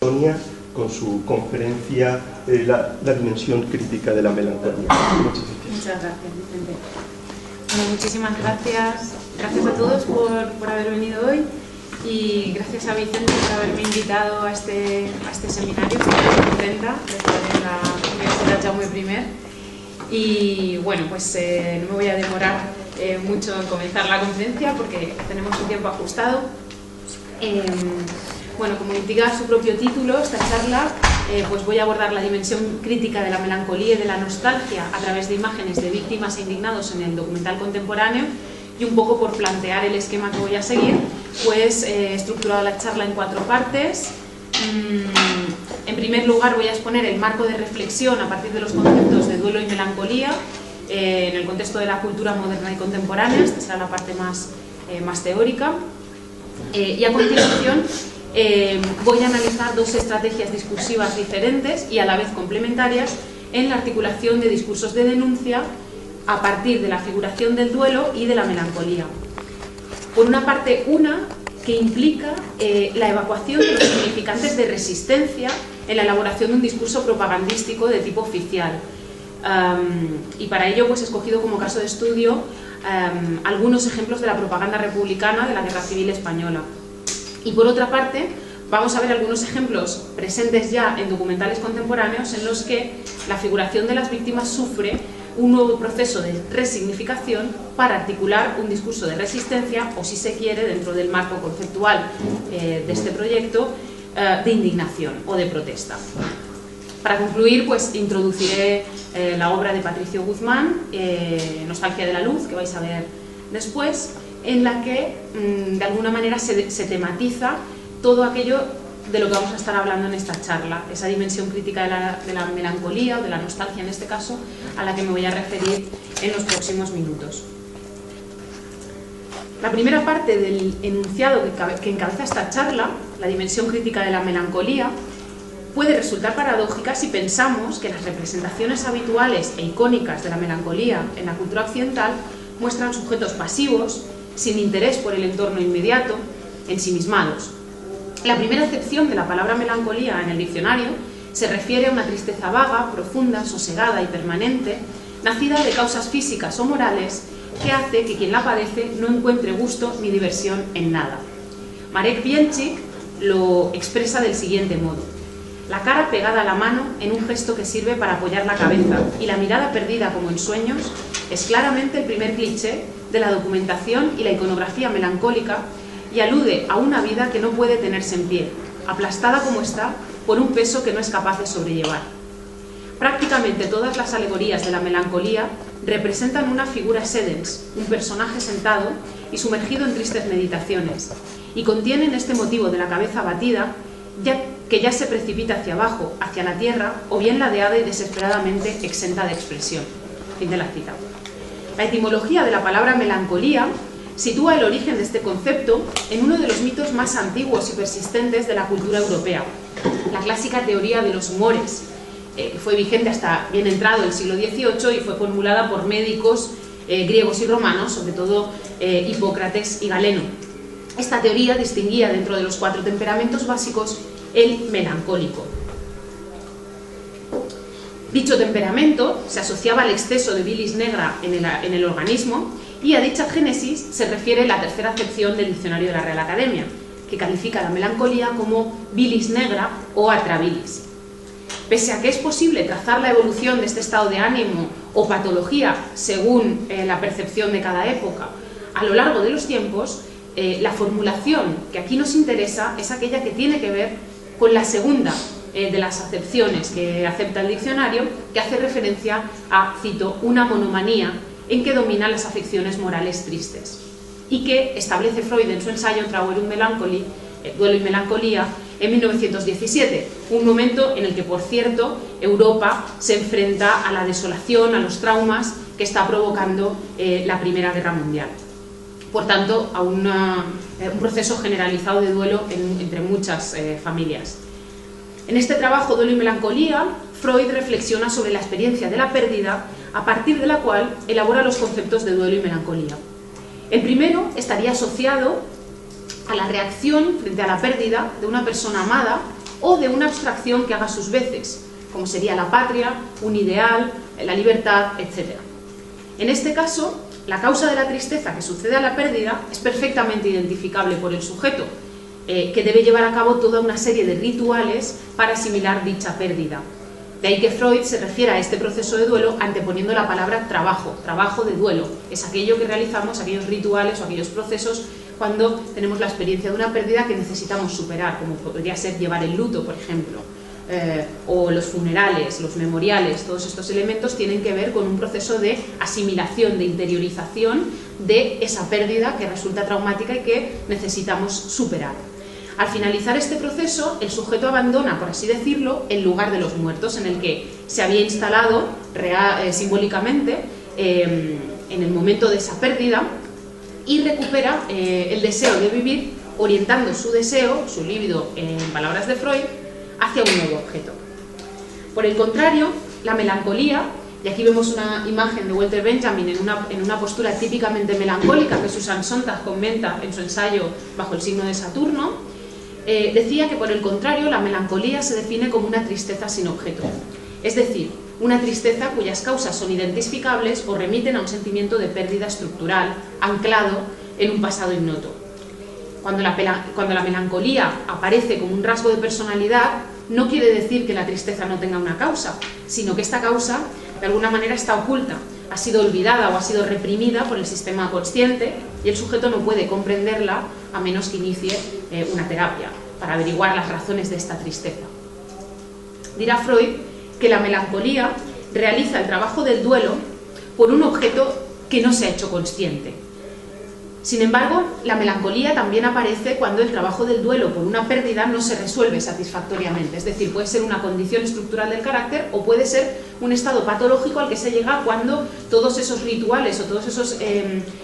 Sonia con su conferencia la dimensión crítica de la melancolía. Muchas gracias, Vicente. Bueno, muchísimas gracias. Gracias a todos por haber venido hoy y gracias a Vicente por haberme invitado a este seminario. Estoy muy contenta de estar en la Universidad Jaume I. Y bueno, pues no me voy a demorar mucho en comenzar la conferencia porque tenemos un tiempo ajustado. Bueno, como indica su propio título, esta charla, pues voy a abordar la dimensión crítica de la melancolía y de la nostalgia a través de imágenes de víctimas e indignados en el documental contemporáneo, y un poco por plantear el esquema que voy a seguir, pues he estructurado la charla en 4 partes. En primer lugar voy a exponer el marco de reflexión a partir de los conceptos de duelo y melancolía en el contexto de la cultura moderna y contemporánea. Esta será la parte más teórica. Y a continuación voy a analizar 2 estrategias discursivas diferentes y a la vez complementarias en la articulación de discursos de denuncia a partir de la figuración del duelo y de la melancolía. Por una parte, una que implica la evacuación de los significantes de resistencia en la elaboración de un discurso propagandístico de tipo oficial. Y para ello pues, he escogido como caso de estudio algunos ejemplos de la propaganda republicana de la Guerra Civil Española. Y por otra parte, vamos a ver algunos ejemplos presentes ya en documentales contemporáneos en los que la figuración de las víctimas sufre un nuevo proceso de resignificación para articular un discurso de resistencia o, si se quiere, dentro del marco conceptual de este proyecto, de indignación o de protesta. Para concluir, pues introduciré la obra de Patricio Guzmán, Nostalgia de la luz, que vais a ver después, en la que de alguna manera se tematiza todo aquello de lo que vamos a estar hablando en esta charla, esa dimensión crítica de la melancolía o de la nostalgia en este caso, a la que me voy a referir en los próximos minutos. La primera parte del enunciado que encabeza esta charla, la dimensión crítica de la melancolía, puede resultar paradójica si pensamos que las representaciones habituales e icónicas de la melancolía en la cultura occidental muestran sujetos pasivos, sin interés por el entorno inmediato, ensimismados. La primera acepción de la palabra melancolía en el diccionario se refiere a una tristeza vaga, profunda, sosegada y permanente, nacida de causas físicas o morales que hace que quien la padece no encuentre gusto ni diversión en nada. Marek Bielczyk lo expresa del siguiente modo: la cara pegada a la mano en un gesto que sirve para apoyar la cabeza y la mirada perdida como en sueños es claramente el primer cliché de la documentación y la iconografía melancólica y alude a una vida que no puede tenerse en pie, aplastada como está por un peso que no es capaz de sobrellevar. Prácticamente todas las alegorías de la melancolía representan una figura sedens, un personaje sentado y sumergido en tristes meditaciones, y contienen este motivo de la cabeza abatida, que ya se precipita hacia abajo, hacia la tierra, o bien ladeada y desesperadamente exenta de expresión. Fin de la cita. La etimología de la palabra melancolía sitúa el origen de este concepto en uno de los mitos más antiguos y persistentes de la cultura europea, la clásica teoría de los humores, que fue vigente hasta bien entrado el siglo XVIII y fue formulada por médicos griegos y romanos, sobre todo Hipócrates y Galeno. Esta teoría distinguía dentro de los 4 temperamentos básicos el melancólico. Dicho temperamento se asociaba al exceso de bilis negra en el organismo, y a dicha génesis se refiere la tercera acepción del diccionario de la Real Academia, que califica la melancolía como bilis negra o atrabilis. Pese a que es posible trazar la evolución de este estado de ánimo o patología según la percepción de cada época a lo largo de los tiempos, la formulación que aquí nos interesa es aquella que tiene que ver con la segunda de las acepciones que acepta el diccionario, que hace referencia a, cito, una monomanía en que dominan las afecciones morales tristes, y que establece Freud en su ensayo Trauer und Melancholie, Duelo y Melancolía, en 1917, un momento en el que, por cierto, Europa se enfrenta a la desolación, a los traumas que está provocando la Primera Guerra Mundial. Por tanto, a un proceso generalizado de duelo entre muchas familias. En este trabajo, Duelo y Melancolía, Freud reflexiona sobre la experiencia de la pérdida, a partir de la cual elabora los conceptos de duelo y melancolía. El primero estaría asociado a la reacción frente a la pérdida de una persona amada o de una abstracción que haga sus veces, como sería la patria, un ideal, la libertad, etc. En este caso, la causa de la tristeza que sucede a la pérdida es perfectamente identificable por el sujeto, que debe llevar a cabo toda una serie de rituales para asimilar dicha pérdida. De ahí que Freud se refiere a este proceso de duelo anteponiendo la palabra trabajo, trabajo de duelo. Es aquello que realizamos, aquellos rituales o aquellos procesos cuando tenemos la experiencia de una pérdida que necesitamos superar, como podría ser llevar el luto, por ejemplo, o los funerales, los memoriales. Todos estos elementos tienen que ver con un proceso de asimilación, de interiorización de esa pérdida que resulta traumática y que necesitamos superar. Al finalizar este proceso, el sujeto abandona, por así decirlo, el lugar de los muertos en el que se había instalado simbólicamente en el momento de esa pérdida, y recupera el deseo de vivir, orientando su deseo, su líbido, en palabras de Freud, hacia un nuevo objeto. Por el contrario, la melancolía, y aquí vemos una imagen de Walter Benjamin en una postura típicamente melancólica que Susan Sontag comenta en su ensayo Bajo el signo de Saturno, decía que por el contrario la melancolía se define como una tristeza sin objeto, es decir, una tristeza cuyas causas son identificables o remiten a un sentimiento de pérdida estructural anclado en un pasado ignoto. Cuando la melancolía aparece como un rasgo de personalidad, no quiere decir que la tristeza no tenga una causa, sino que esta causa de alguna manera está oculta, ha sido olvidada o ha sido reprimida por el sistema consciente y el sujeto no puede comprenderla a menos que inicie una terapia para averiguar las razones de esta tristeza. Dirá Freud que la melancolía realiza el trabajo del duelo por un objeto que no se ha hecho consciente. Sin embargo, la melancolía también aparece cuando el trabajo del duelo por una pérdida no se resuelve satisfactoriamente, es decir, puede ser una condición estructural del carácter o puede ser un estado patológico al que se llega cuando todos esos rituales o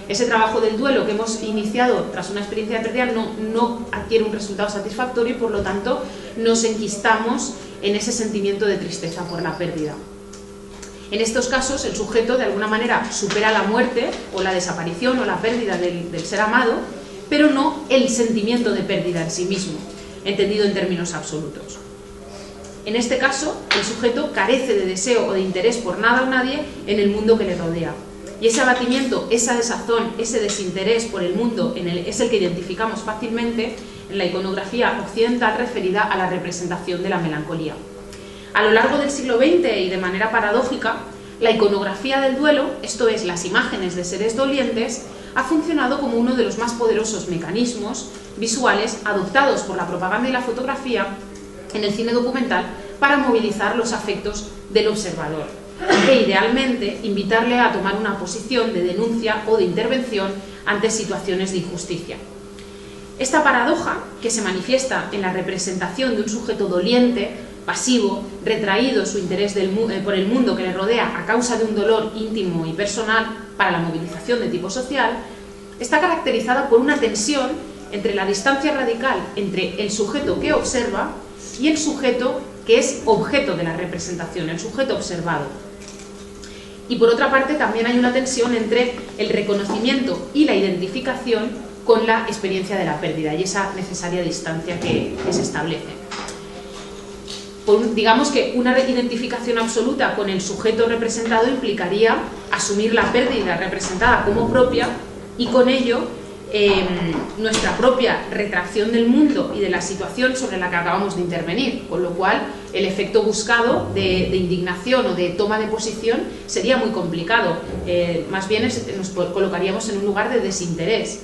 ese trabajo del duelo que hemos iniciado tras una experiencia de pérdida no adquiere un resultado satisfactorio y por lo tanto nos enquistamos en ese sentimiento de tristeza por la pérdida. En estos casos, el sujeto de alguna manera supera la muerte o la desaparición o la pérdida del ser amado, pero no el sentimiento de pérdida en sí mismo, entendido en términos absolutos. En este caso, el sujeto carece de deseo o de interés por nada o nadie en el mundo que le rodea. Y ese abatimiento, esa desazón, ese desinterés por el mundo es el que identificamos fácilmente en la iconografía occidental referida a la representación de la melancolía. A lo largo del siglo XX y de manera paradójica, la iconografía del duelo, esto es, las imágenes de seres dolientes, ha funcionado como uno de los más poderosos mecanismos visuales adoptados por la propaganda y la fotografía en el cine documental para movilizar los afectos del observador e idealmente invitarle a tomar una posición de denuncia o de intervención ante situaciones de injusticia. Esta paradoja, que se manifiesta en la representación de un sujeto doliente, pasivo, retraído su interés por el mundo que le rodea a causa de un dolor íntimo y personal para la movilización de tipo social, está caracterizada por una tensión entre la distancia radical entre el sujeto que observa y el sujeto que es objeto de la representación, el sujeto observado. Y por otra parte también hay una tensión entre el reconocimiento y la identificación con la experiencia de la pérdida y esa necesaria distancia que se establece. Digamos que una identificación absoluta con el sujeto representado implicaría asumir la pérdida representada como propia y con ello nuestra propia retracción del mundo y de la situación sobre la que acabamos de intervenir, con lo cual el efecto buscado de indignación o de toma de posición sería muy complicado, más bien nos colocaríamos en un lugar de desinterés.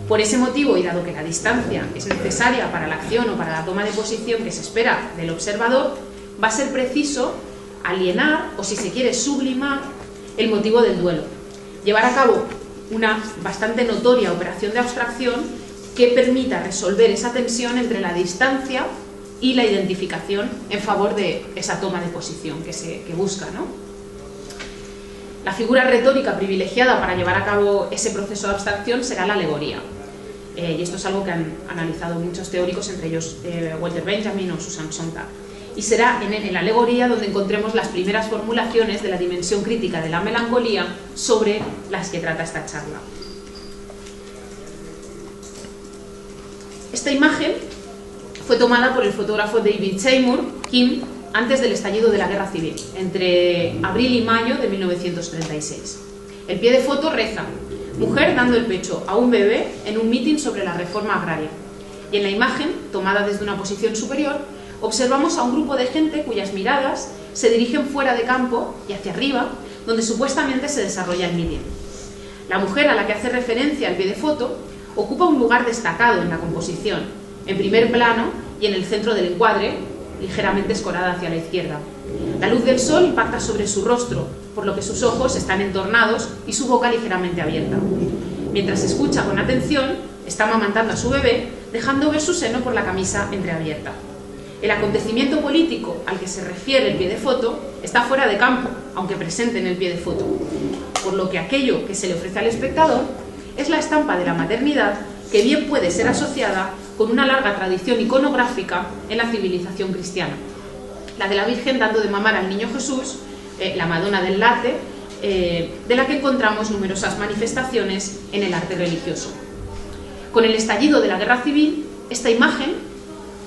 Por ese motivo, y dado que la distancia es necesaria para la acción o para la toma de posición que se espera del observador, va a ser preciso alienar, o si se quiere sublimar, el motivo del duelo. Llevar a cabo una bastante notoria operación de abstracción que permita resolver esa tensión entre la distancia y la identificación en favor de esa toma de posición que busca, ¿no? La figura retórica privilegiada para llevar a cabo ese proceso de abstracción será la alegoría. Y esto es algo que han analizado muchos teóricos, entre ellos Walter Benjamin o Susan Sontag. Y será en la alegoría donde encontremos las primeras formulaciones de la dimensión crítica de la melancolía sobre las que trata esta charla. Esta imagen fue tomada por el fotógrafo David Seymour, Kim, antes del estallido de la Guerra Civil, entre abril y mayo de 1936. El pie de foto reza: mujer dando el pecho a un bebé en un mitin sobre la reforma agraria. Y en la imagen, tomada desde una posición superior, observamos a un grupo de gente cuyas miradas se dirigen fuera de campo y hacia arriba, donde supuestamente se desarrolla el mitin. La mujer a la que hace referencia el pie de foto ocupa un lugar destacado en la composición, en primer plano y en el centro del encuadre, ligeramente escorada hacia la izquierda. La luz del sol impacta sobre su rostro, por lo que sus ojos están entornados y su boca ligeramente abierta. Mientras escucha con atención, está amamantando a su bebé, dejando ver su seno por la camisa entreabierta. El acontecimiento político al que se refiere el pie de foto está fuera de campo, aunque presente en el pie de foto, por lo que aquello que se le ofrece al espectador es la estampa de la maternidad, que bien puede ser asociada con una larga tradición iconográfica en la civilización cristiana. La de la Virgen dando de mamar al niño Jesús, la Madonna del Latte, de la que encontramos numerosas manifestaciones en el arte religioso. Con el estallido de la Guerra Civil, esta imagen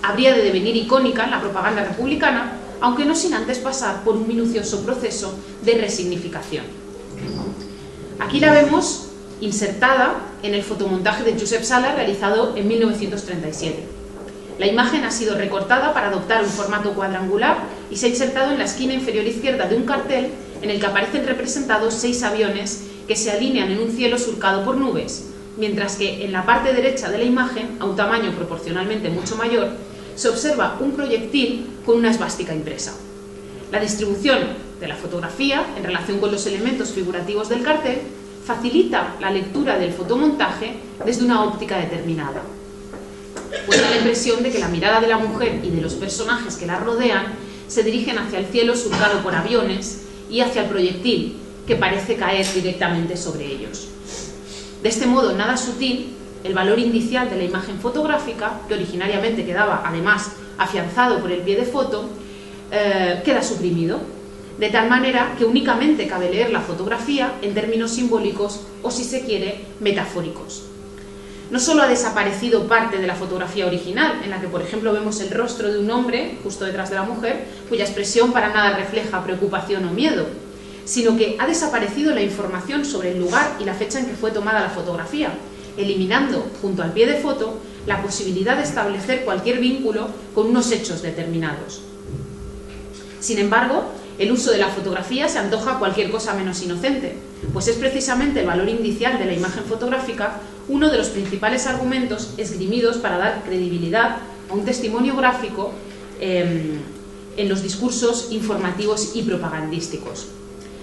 habría de devenir icónica en la propaganda republicana, aunque no sin antes pasar por un minucioso proceso de resignificación. Aquí la vemos insertada en el fotomontaje de Josep Sala realizado en 1937. La imagen ha sido recortada para adoptar un formato cuadrangular y se ha insertado en la esquina inferior izquierda de un cartel en el que aparecen representados 6 aviones que se alinean en un cielo surcado por nubes, mientras que en la parte derecha de la imagen, a un tamaño proporcionalmente mucho mayor, se observa un proyectil con una esvástica impresa. La distribución de la fotografía en relación con los elementos figurativos del cartel facilita la lectura del fotomontaje desde una óptica determinada, pues da la impresión de que la mirada de la mujer y de los personajes que la rodean se dirigen hacia el cielo surcado por aviones y hacia el proyectil, que parece caer directamente sobre ellos. De este modo nada sutil, el valor indicial de la imagen fotográfica, que originariamente quedaba además afianzado por el pie de foto, queda suprimido, de tal manera que únicamente cabe leer la fotografía en términos simbólicos o, si se quiere, metafóricos. No solo ha desaparecido parte de la fotografía original, en la que por ejemplo vemos el rostro de un hombre justo detrás de la mujer, cuya expresión para nada refleja preocupación o miedo, sino que ha desaparecido la información sobre el lugar y la fecha en que fue tomada la fotografía, eliminando, junto al pie de foto, la posibilidad de establecer cualquier vínculo con unos hechos determinados. Sin embargo, el uso de la fotografía se antoja cualquier cosa menos inocente, pues es precisamente el valor indicial de la imagen fotográfica uno de los principales argumentos esgrimidos para dar credibilidad a un testimonio gráfico en los discursos informativos y propagandísticos.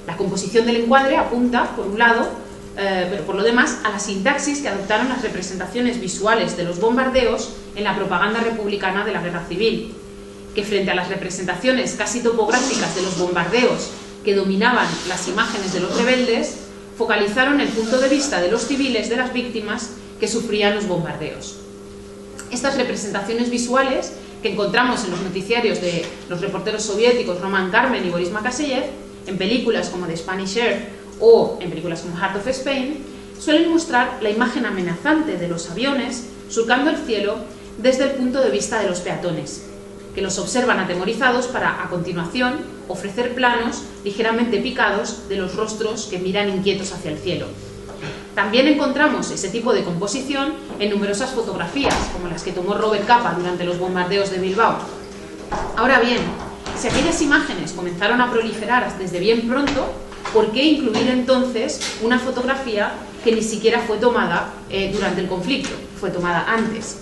La composición del encuadre apunta, por un lado, pero por lo demás, a la sintaxis que adoptaron las representaciones visuales de los bombardeos en la propaganda republicana de la Guerra Civil, que frente a las representaciones casi topográficas de los bombardeos que dominaban las imágenes de los rebeldes, focalizaron el punto de vista de los civiles, de las víctimas que sufrían los bombardeos. Estas representaciones visuales que encontramos en los noticiarios de los reporteros soviéticos Roman Karmen y Boris Makaseyev, en películas como The Spanish Air o en películas como Heart of Spain, suelen mostrar la imagen amenazante de los aviones surcando el cielo desde el punto de vista de los peatones, que los observan atemorizados para, a continuación, ofrecer planos ligeramente picados de los rostros que miran inquietos hacia el cielo. También encontramos ese tipo de composición en numerosas fotografías, como las que tomó Robert Capa durante los bombardeos de Bilbao. Ahora bien, si aquellas imágenes comenzaron a proliferar desde bien pronto, ¿por qué incluir entonces una fotografía que ni siquiera fue tomada durante el conflicto, fue tomada antes?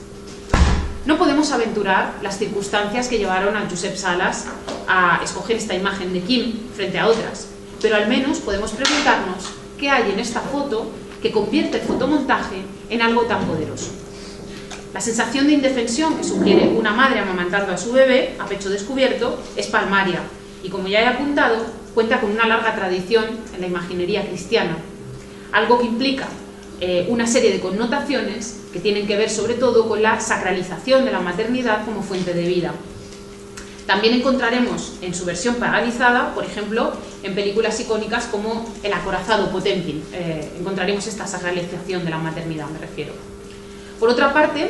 No podemos aventurar las circunstancias que llevaron a Josep Salas a escoger esta imagen de Kim frente a otras, pero al menos podemos preguntarnos qué hay en esta foto que convierte el fotomontaje en algo tan poderoso. La sensación de indefensión que sugiere una madre amamantando a su bebé a pecho descubierto es palmaria y, como ya he apuntado, cuenta con una larga tradición en la imaginería cristiana, algo que implica una serie de connotaciones que tienen que ver sobre todo con la sacralización de la maternidad como fuente de vida. También encontraremos en su versión paganizada, por ejemplo, en películas icónicas como El acorazado Potemkin, encontraremos esta sacralización de la maternidad, me refiero. Por otra parte,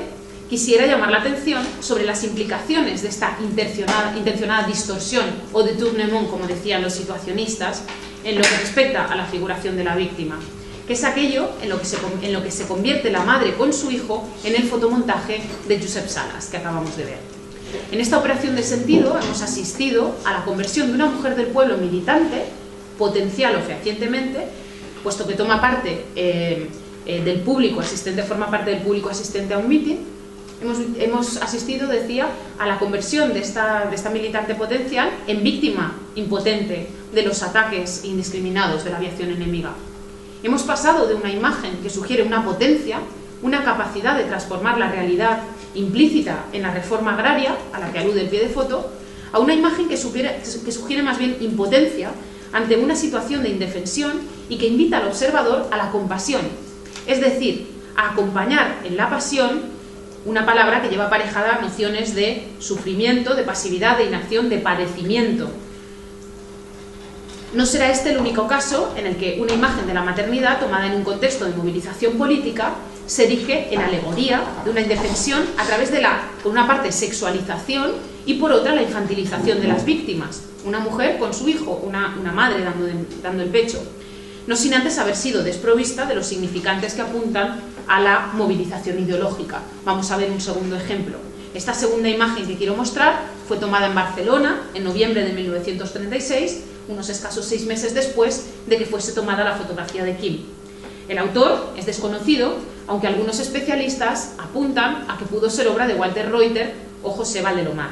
quisiera llamar la atención sobre las implicaciones de esta intencionada distorsión o détournement, como decían los situacionistas, en lo que respecta a la figuración de la víctima, que es aquello en lo que se convierte la madre con su hijo en el fotomontaje de Josep Sales, que acabamos de ver. En esta operación de sentido hemos asistido a la conversión de una mujer del pueblo militante, potencial o fehacientemente, puesto que toma parte del público asistente, forma parte del público asistente a un mitin. Hemos asistido, decía, a la conversión de esta militante potencial en víctima impotente de los ataques indiscriminados de la aviación enemiga. Hemos pasado de una imagen que sugiere una potencia, una capacidad de transformar la realidad implícita en la reforma agraria, a la que alude el pie de foto, a una imagen que sugiere más bien impotencia ante una situación de indefensión y que invita al observador a la compasión, es decir, a acompañar en la pasión, una palabra que lleva aparejada nociones de sufrimiento, de pasividad, de inacción, de padecimiento. No será este el único caso en el que una imagen de la maternidad, tomada en un contexto de movilización política, se erige en alegoría de una indefensión a través de la, por una parte, sexualización y por otra, la infantilización de las víctimas. Una mujer con su hijo, una madre dando el pecho, no sin antes haber sido desprovista de los significantes que apuntan a la movilización ideológica. Vamos a ver un segundo ejemplo. Esta segunda imagen que quiero mostrar fue tomada en Barcelona en noviembre de 1936, unos escasos 6 meses después de que fuese tomada la fotografía de Kim. El autor es desconocido, aunque algunos especialistas apuntan a que pudo ser obra de Walter Reuter o José Valdelomar.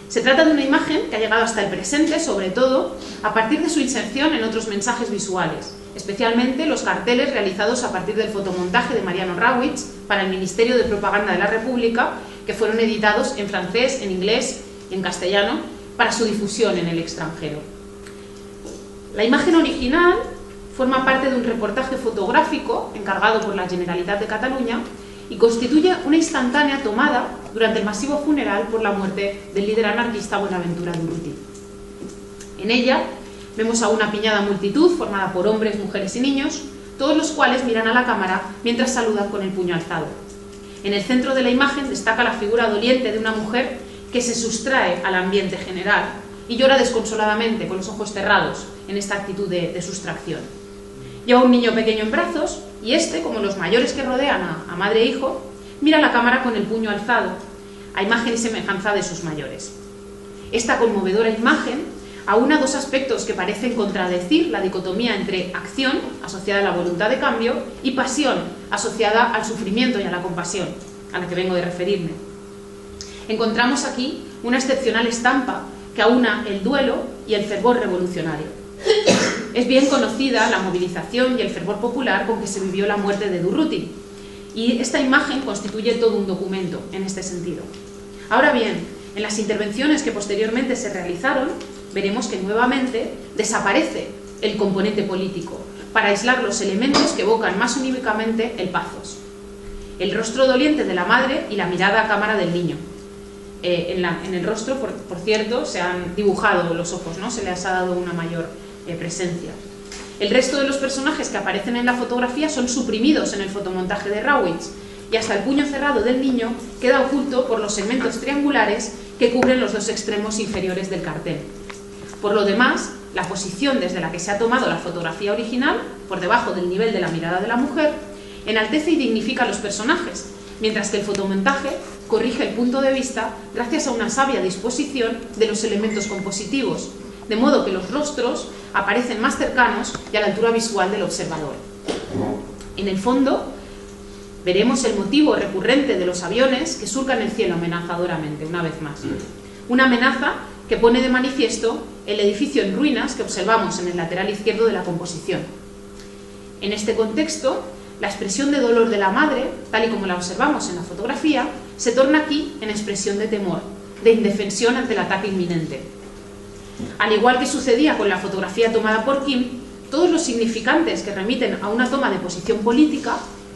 Se trata de una imagen que ha llegado hasta el presente, sobre todo, a partir de su inserción en otros mensajes visuales, especialmente los carteles realizados a partir del fotomontaje de Mariano Rawitz para el Ministerio de Propaganda de la República, que fueron editados en francés, en inglés y en castellano para su difusión en el extranjero. La imagen original forma parte de un reportaje fotográfico encargado por la Generalitat de Cataluña y constituye una instantánea tomada durante el masivo funeral por la muerte del líder anarquista Buenaventura Durruti. En ella vemos a una apiñada multitud formada por hombres, mujeres y niños, todos los cuales miran a la cámara mientras saludan con el puño alzado. En el centro de la imagen destaca la figura doliente de una mujer que se sustrae al ambiente general y llora desconsoladamente con los ojos cerrados en esta actitud de sustracción. Lleva un niño pequeño en brazos y este, como los mayores que rodean a madre e hijo, mira a la cámara con el puño alzado, a imagen y semejanza de sus mayores. Esta conmovedora imagen aúna dos aspectos que parecen contradecir la dicotomía entre acción, asociada a la voluntad de cambio, y pasión, asociada al sufrimiento y a la compasión, a la que vengo de referirme. Encontramos aquí una excepcional estampa que aúna el duelo y el fervor revolucionario. Es bien conocida la movilización y el fervor popular con que se vivió la muerte de Durruti, y esta imagen constituye todo un documento en este sentido. Ahora bien, en las intervenciones que posteriormente se realizaron, veremos que nuevamente desaparece el componente político para aislar los elementos que evocan más uníficamente el pathos. El rostro doliente de la madre y la mirada a cámara del niño. En el rostro, por cierto, se han dibujado los ojos, ¿no? Se les ha dado una mayor presencia. El resto de los personajes que aparecen en la fotografía son suprimidos en el fotomontaje de Rawitz y hasta el puño cerrado del niño queda oculto por los segmentos triangulares que cubren los dos extremos inferiores del cartel. Por lo demás, la posición desde la que se ha tomado la fotografía original, por debajo del nivel de la mirada de la mujer, enaltece y dignifica a los personajes, mientras que el fotomontaje corrige el punto de vista gracias a una sabia disposición de los elementos compositivos, de modo que los rostros aparecen más cercanos y a la altura visual del observador. En el fondo, veremos el motivo recurrente de los aviones que surcan el cielo amenazadoramente, una vez más. Una amenaza que pone de manifiesto el edificio en ruinas que observamos en el lateral izquierdo de la composición. En este contexto, la expresión de dolor de la madre, tal y como la observamos en la fotografía, se torna aquí en expresión de temor, de indefensión ante el ataque inminente. Al igual que sucedía con la fotografía tomada por Kim, todos los significantes que remiten a una toma de posición política,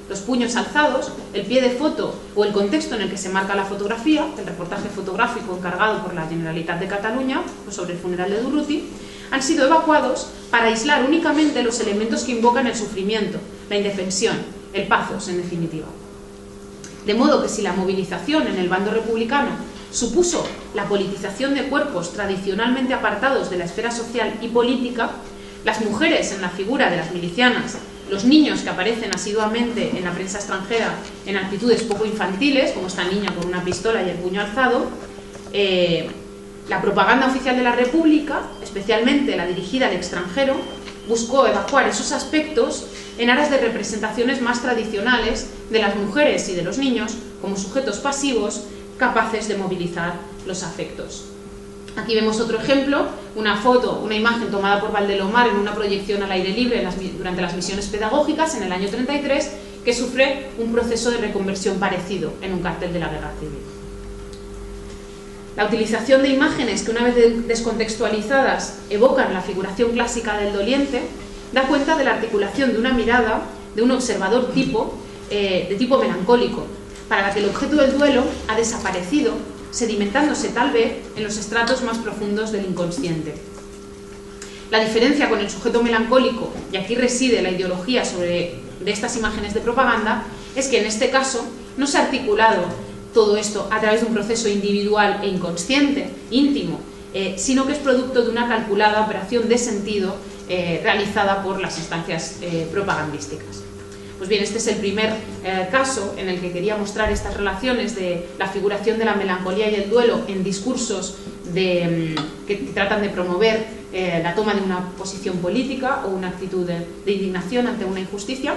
los puños alzados, el pie de foto o el contexto en el que se marca la fotografía, el reportaje fotográfico encargado por la Generalitat de Cataluña sobre el funeral de Durruti, han sido evacuados para aislar únicamente los elementos que invocan el sufrimiento, la indefensión, el pathos en definitiva. De modo que si la movilización en el bando republicano supuso la politización de cuerpos tradicionalmente apartados de la esfera social y política, las mujeres en la figura de las milicianas, los niños que aparecen asiduamente en la prensa extranjera en actitudes poco infantiles, como esta niña con una pistola y el puño alzado, la propaganda oficial de la República, especialmente la dirigida al extranjero, buscó evacuar esos aspectos en aras de representaciones más tradicionales de las mujeres y de los niños como sujetos pasivos capaces de movilizar los afectos. Aquí vemos otro ejemplo, una foto, una imagen tomada por Valdelomar en una proyección al aire libre durante las misiones pedagógicas en el año 33, que sufre un proceso de reconversión parecido en un cartel de la Guerra Civil. La utilización de imágenes que, una vez descontextualizadas, evocan la figuración clásica del doliente, da cuenta de la articulación de una mirada de un observador de tipo melancólico, para la que el objeto del duelo ha desaparecido, sedimentándose tal vez en los estratos más profundos del inconsciente. La diferencia con el sujeto melancólico, y aquí reside la ideología de estas imágenes de propaganda, es que en este caso no se ha articulado todo esto a través de un proceso individual e inconsciente, íntimo, sino que es producto de una calculada operación de sentido realizada por las instancias propagandísticas. Pues bien, este es el primer caso en el que quería mostrar estas relaciones de la figuración de la melancolía y el duelo en discursos que tratan de promover la toma de una posición política o una actitud de indignación ante una injusticia.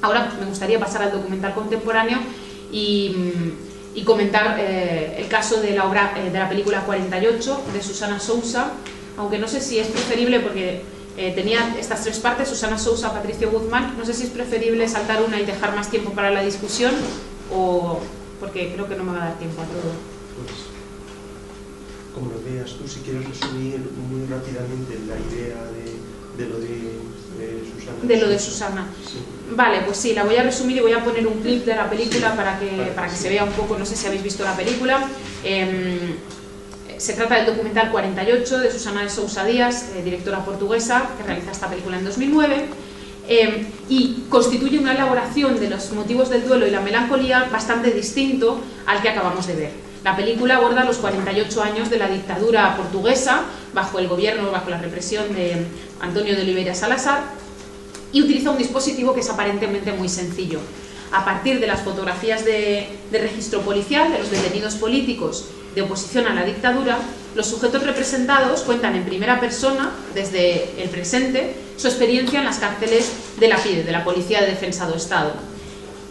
Ahora me gustaría pasar al documental contemporáneo y comentar el caso de la obra de la película 48 de Susana Sousa, aunque no sé si es preferible porque tenía estas tres partes, Susana Sousa, Patricio Guzmán, no sé si es preferible saltar una y dejar más tiempo para la discusión o porque creo que no me va a dar tiempo a todo. Pues, como lo veas tú, si quieres resumir muy rápidamente la idea de lo de Susana. De lo de Susana. Sí. Vale, pues sí, la voy a resumir y voy a poner un clip de la película para que se vea un poco, no sé si habéis visto la película. Se trata del documental 48 de Susana de Sousa Díaz, directora portuguesa, que realiza esta película en 2009, y constituye una elaboración de los motivos del duelo y la melancolía bastante distinto al que acabamos de ver. La película aborda los 48 años de la dictadura portuguesa, bajo el gobierno, bajo la represión de António de Oliveira Salazar, y utiliza un dispositivo que es aparentemente muy sencillo. A partir de las fotografías de registro policial de los detenidos políticos de oposición a la dictadura, los sujetos representados cuentan en primera persona, desde el presente, su experiencia en las cárceles de la PIDE, de la Policía de Defensa do Estado.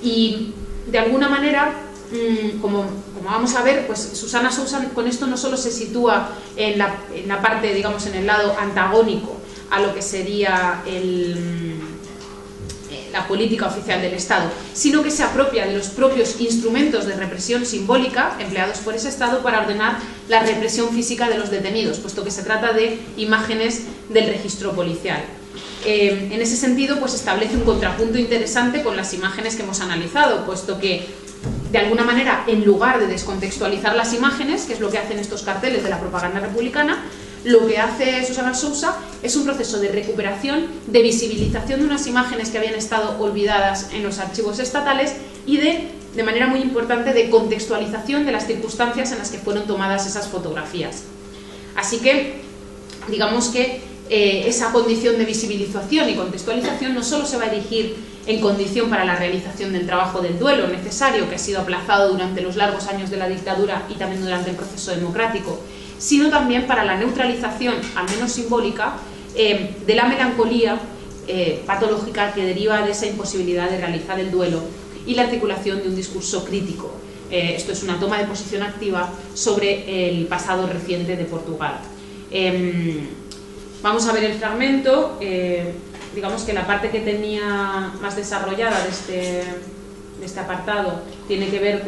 Y, de alguna manera, como vamos a ver, pues Susana Sousa con esto no solo se sitúa en la parte, digamos, en el lado antagónico a lo que sería la política oficial del Estado, sino que se apropia de los propios instrumentos de represión simbólica empleados por ese Estado para ordenar la represión física de los detenidos, puesto que se trata de imágenes del registro policial. En ese sentido, pues establece un contrapunto interesante con las imágenes que hemos analizado, puesto que, de alguna manera, en lugar de descontextualizar las imágenes, que es lo que hacen estos carteles de la propaganda republicana, lo que hace Susana Sousa es un proceso de recuperación, de visibilización de unas imágenes que habían estado olvidadas en los archivos estatales y de manera muy importante, de contextualización de las circunstancias en las que fueron tomadas esas fotografías. Así que, digamos que esa condición de visibilización y contextualización no solo se va a erigir en condición para la realización del trabajo del duelo necesario, que ha sido aplazado durante los largos años de la dictadura y también durante el proceso democrático, sino también para la neutralización, al menos simbólica, de la melancolía patológica que deriva de esa imposibilidad de realizar el duelo y la articulación de un discurso crítico. Esto es una toma de posición activa sobre el pasado reciente de Portugal. Vamos a ver el fragmento. Digamos que la parte que tenía más desarrollada de este apartado tiene que ver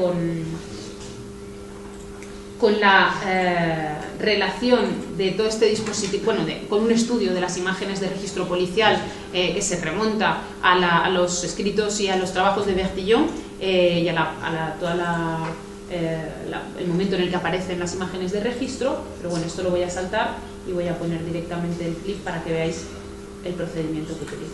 con la relación de todo este dispositivo, bueno, con un estudio de las imágenes de registro policial que se remonta a los escritos y a los trabajos de Bertillon y a el momento en el que aparecen las imágenes de registro, pero bueno, esto lo voy a saltar y voy a poner directamente el clip para que veáis el procedimiento que utiliza.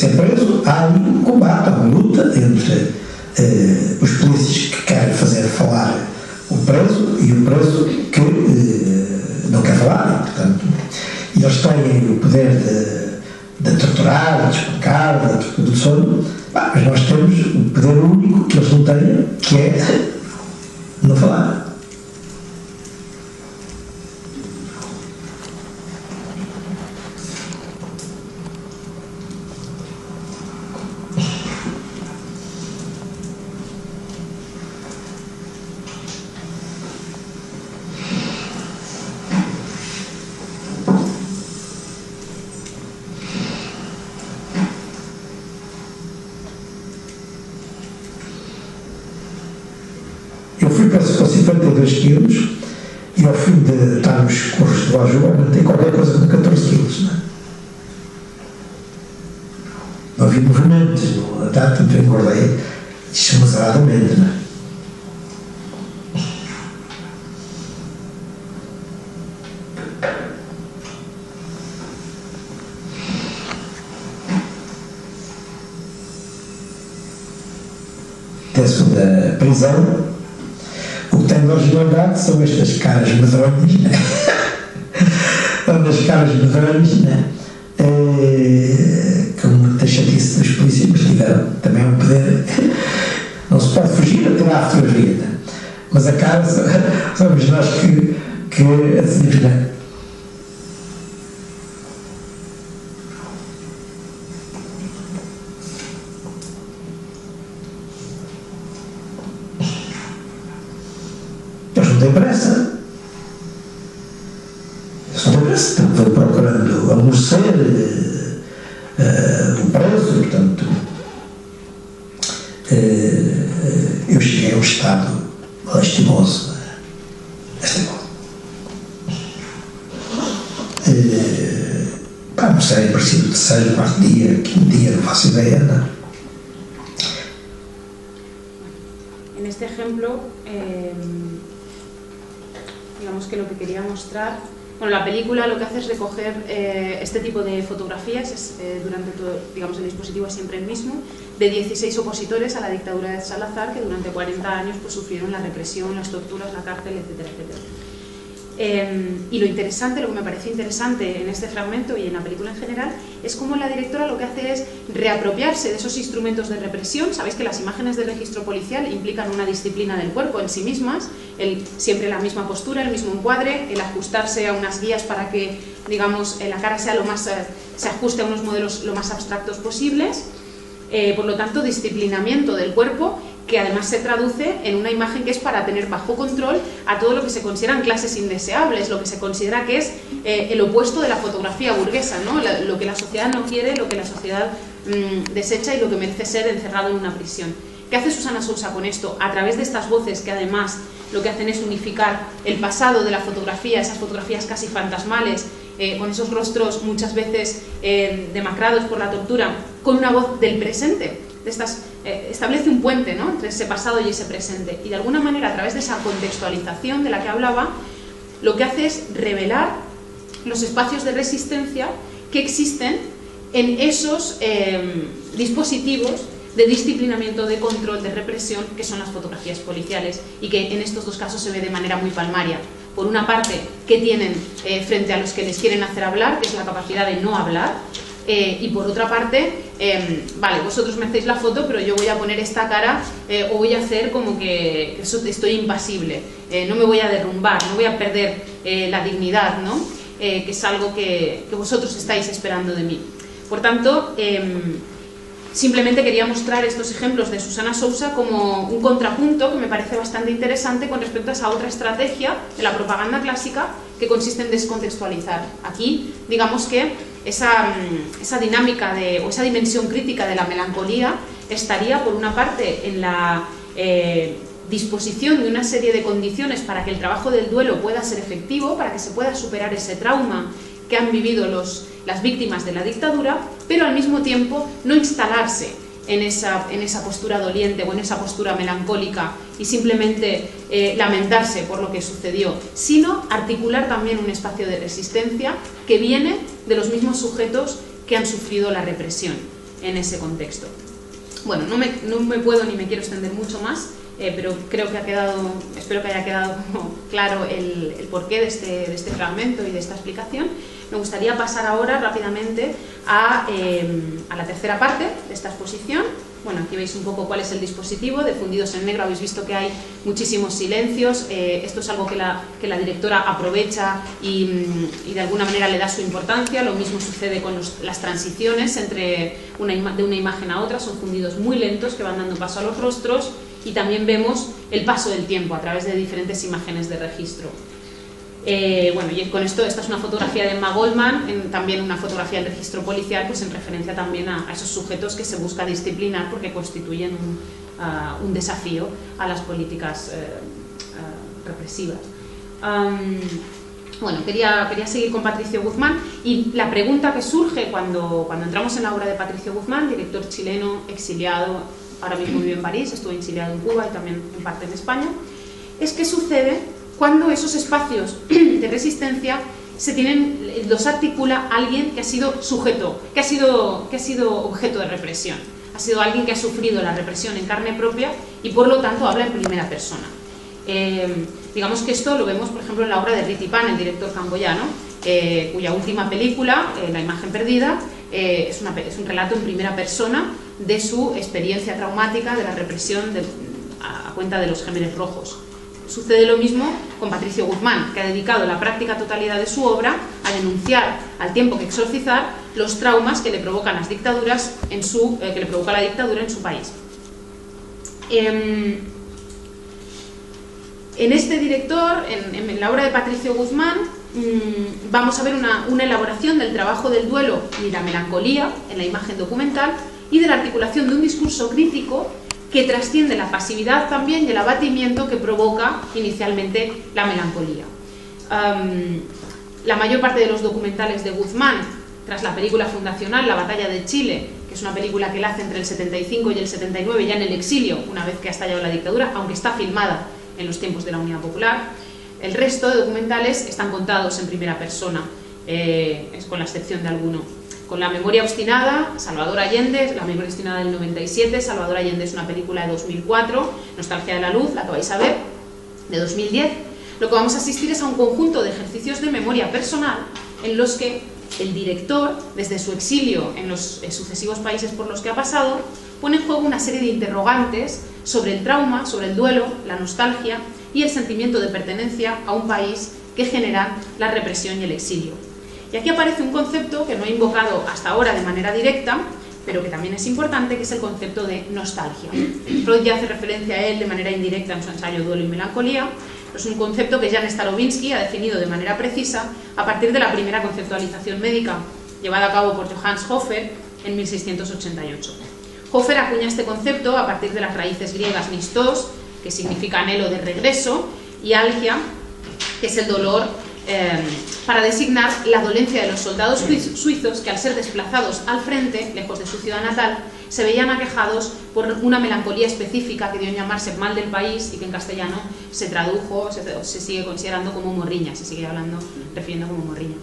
ser preso, há ali um combate, há uma luta entre os polícias que querem fazer falar o preso e o preso que não quer falar, portanto, e eles têm o poder de torturar, de espancar, de sono, mas nós temos o poder único que eles não têm, que é não falar. Eu fui preso com 52 quilos e ao fim de estar nos cursos de Lajou aumentei qualquer coisa com 14 quilos, não é? Não havia movimentos, não dá, tanto eu engordei desmesuradamente, não é? Da segunda prisão, o que tem de originalidade são estas caras medonhas, né? São das caras medonhas, né? Com muita chatice dos polícias, mas tiveram também um poder. Não se pode fugir a tirar a fotografia, né? Mas a cara somos nós que assim, né? Eles não têm pressa. Eles não têm pressa. Estão procurando almoçar o preso, portanto. Eu cheguei a um estado lastimoso. Não sei, parecido de 3º, 4º dia, 5º dia, não faço ideia, não. En este ejemplo, digamos que lo que quería mostrar, bueno, la película lo que hace es recoger este tipo de fotografías, durante todo, digamos, el dispositivo es siempre el mismo, de 16 opositores a la dictadura de Salazar que durante 40 años pues, sufrieron la represión, las torturas, la cárcel, etcétera, etcétera. Y lo interesante, lo que me parece interesante en este fragmento y en la película en general, es cómo la directora lo que hace es reapropiarse de esos instrumentos de represión. Sabéis que las imágenes de registro policial implican una disciplina del cuerpo en sí mismas, siempre la misma postura, el mismo encuadre, el ajustarse a unas guías para que, digamos, la cara sea lo más, se ajuste a unos modelos lo más abstractos posibles. Por lo tanto, disciplinamiento del cuerpo, que además se traduce en una imagen que es para tener bajo control a todo lo que se consideran clases indeseables, lo que se considera que es el opuesto de la fotografía burguesa, ¿no? Lo que la sociedad no quiere, lo que la sociedad desecha y lo que merece ser encerrado en una prisión. ¿Qué hace Susana Sousa con esto? A través de estas voces que además lo que hacen es unificar el pasado de la fotografía, esas fotografías casi fantasmales, con esos rostros muchas veces demacrados por la tortura, con una voz del presente. Establece un puente, ¿no?, entre ese pasado y ese presente, y de alguna manera a través de esa contextualización de la que hablaba, lo que hace es revelar los espacios de resistencia que existen en esos dispositivos de disciplinamiento, de control, de represión, que son las fotografías policiales, y que en estos dos casos se ve de manera muy palmaria. Por una parte, que tienen frente a los que les quieren hacer hablar, que es la capacidad de no hablar, y por otra parte, vale, vosotros me hacéis la foto, pero yo voy a poner esta cara o voy a hacer como que estoy impasible, no me voy a derrumbar, no voy a perder la dignidad, ¿no? Que es algo que vosotros estáis esperando de mí. Por tanto, simplemente quería mostrar estos ejemplos de Susana Sousa como un contrapunto que me parece bastante interesante con respecto a esa otra estrategia de la propaganda clásica que consiste en descontextualizar. Aquí, digamos que esa dinámica o esa dimensión crítica de la melancolía estaría, por una parte, en la disposición de una serie de condiciones para que el trabajo del duelo pueda ser efectivo, para que se pueda superar ese trauma que han vivido las víctimas de la dictadura, pero al mismo tiempo no instalarse en esa postura doliente o en esa postura melancólica y simplemente lamentarse por lo que sucedió, sino articular también un espacio de resistencia que viene de los mismos sujetos que han sufrido la represión. en ese contexto. Bueno, no me puedo ni me quiero extender mucho más, pero creo que espero que haya quedado como claro el porqué de este fragmento y de esta explicación. Me gustaría pasar ahora rápidamente a la tercera parte de esta exposición. Bueno, aquí veis un poco cuál es el dispositivo, de fundidos en negro habéis visto que hay muchísimos silencios, esto es algo que la directora aprovecha y de alguna manera le da su importancia. Lo mismo sucede con las transiciones de una imagen a otra, son fundidos muy lentos que van dando paso a los rostros, y también vemos el paso del tiempo a través de diferentes imágenes de registro. Bueno, y con esta es una fotografía de Emma Goldman, también una fotografía del registro policial, pues en referencia también a esos sujetos que se busca disciplinar porque constituyen un desafío a las políticas represivas. Bueno, quería seguir con Patricio Guzmán, y la pregunta que surge cuando entramos en la obra de Patricio Guzmán, director chileno exiliado, ahora mismo vive en París, estuvo exiliado en Cuba y también en parte en España, es qué sucede cuando esos espacios de resistencia los articula alguien que ha sido sujeto, que ha sido objeto de represión, ha sido alguien que ha sufrido la represión en carne propia y por lo tanto habla en primera persona. Digamos que esto lo vemos, por ejemplo, en la obra de Ritipan, el director camboyano, cuya última película, La imagen perdida, es un relato en primera persona de su experiencia traumática de la represión a cuenta de los Gémeres Rojos. Sucede lo mismo con Patricio Guzmán, que ha dedicado la práctica totalidad de su obra a denunciar, al tiempo que exorcizar, los traumas que le provocan las dictaduras que le provoca la dictadura en su país. En este director, en la obra de Patricio Guzmán, vamos a ver una elaboración del trabajo del duelo y la melancolía en la imagen documental y de la articulación de un discurso crítico que trasciende la pasividad también y el abatimiento que provoca inicialmente la melancolía. La mayor parte de los documentales de Guzmán, tras la película fundacional La batalla de Chile, que es una película que él hace entre el 75 y el 79, ya en el exilio, una vez que ha estallado la dictadura, aunque está filmada en los tiempos de la Unidad Popular, el resto de documentales están contados en primera persona, con la excepción de alguno. Con La memoria obstinada, Salvador Allende, La memoria obstinada del 97, Salvador Allende es una película de 2004, Nostalgia de la luz, la que vais a ver, de 2010, lo que vamos a asistir es a un conjunto de ejercicios de memoria personal en los que el director, desde su exilio en los sucesivos países por los que ha pasado, pone en juego una serie de interrogantes sobre el trauma, sobre el duelo, la nostalgia y el sentimiento de pertenencia a un país que generan la represión y el exilio. Y aquí aparece un concepto que no he invocado hasta ahora de manera directa, pero que también es importante, que es el concepto de nostalgia. Freud ya hace referencia a él de manera indirecta en su ensayo Duelo y Melancolía. Es un concepto que Jan Starobinsky ha definido de manera precisa a partir de la primera conceptualización médica llevada a cabo por Johannes Hofer en 1688. Hofer acuña este concepto a partir de las raíces griegas nistos, que significa anhelo de regreso, y algia, que es el dolor, para designar la dolencia de los soldados suizos que, al ser desplazados al frente, lejos de su ciudad natal, se veían aquejados por una melancolía específica que dio en llamarse mal del país y que en castellano se tradujo, se sigue considerando como morriña, se sigue refiriendo como morriña.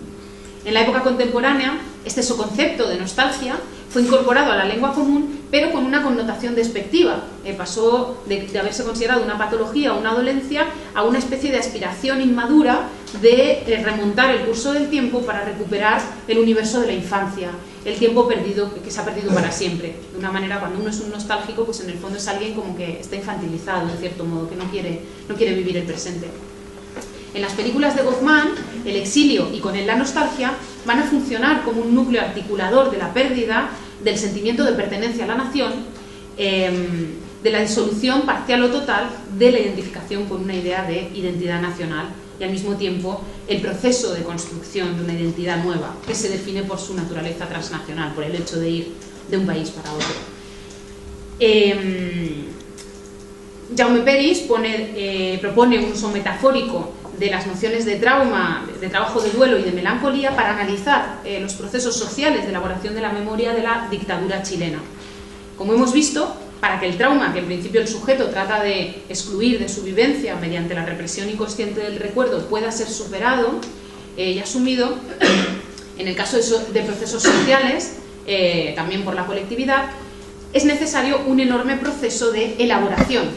En la época contemporánea, este concepto de nostalgia fue incorporado a la lengua común, pero con una connotación despectiva. Pasó de haberse considerado una patología o una dolencia a una especie de aspiración inmadura de remontar el curso del tiempo para recuperar el universo de la infancia, el tiempo perdido, que se ha perdido para siempre. De una manera, cuando uno es un nostálgico, pues en el fondo es alguien como que está infantilizado, de cierto modo, que no quiere vivir el presente. En las películas de Guzmán, el exilio y con él la nostalgia van a funcionar como un núcleo articulador de la pérdida del sentimiento de pertenencia a la nación, de la disolución parcial o total de la identificación con una idea de identidad nacional y al mismo tiempo el proceso de construcción de una identidad nueva que se define por su naturaleza transnacional, por el hecho de ir de un país para otro. Jaume Peris propone un uso metafórico de las nociones de trauma, de trabajo de duelo y de melancolía para analizar los procesos sociales de elaboración de la memoria de la dictadura chilena. Como hemos visto, para que el trauma, que en principio el sujeto trata de excluir de su vivencia mediante la represión inconsciente del recuerdo, pueda ser superado y asumido, en el caso de procesos sociales, también por la colectividad, es necesario un enorme proceso de elaboración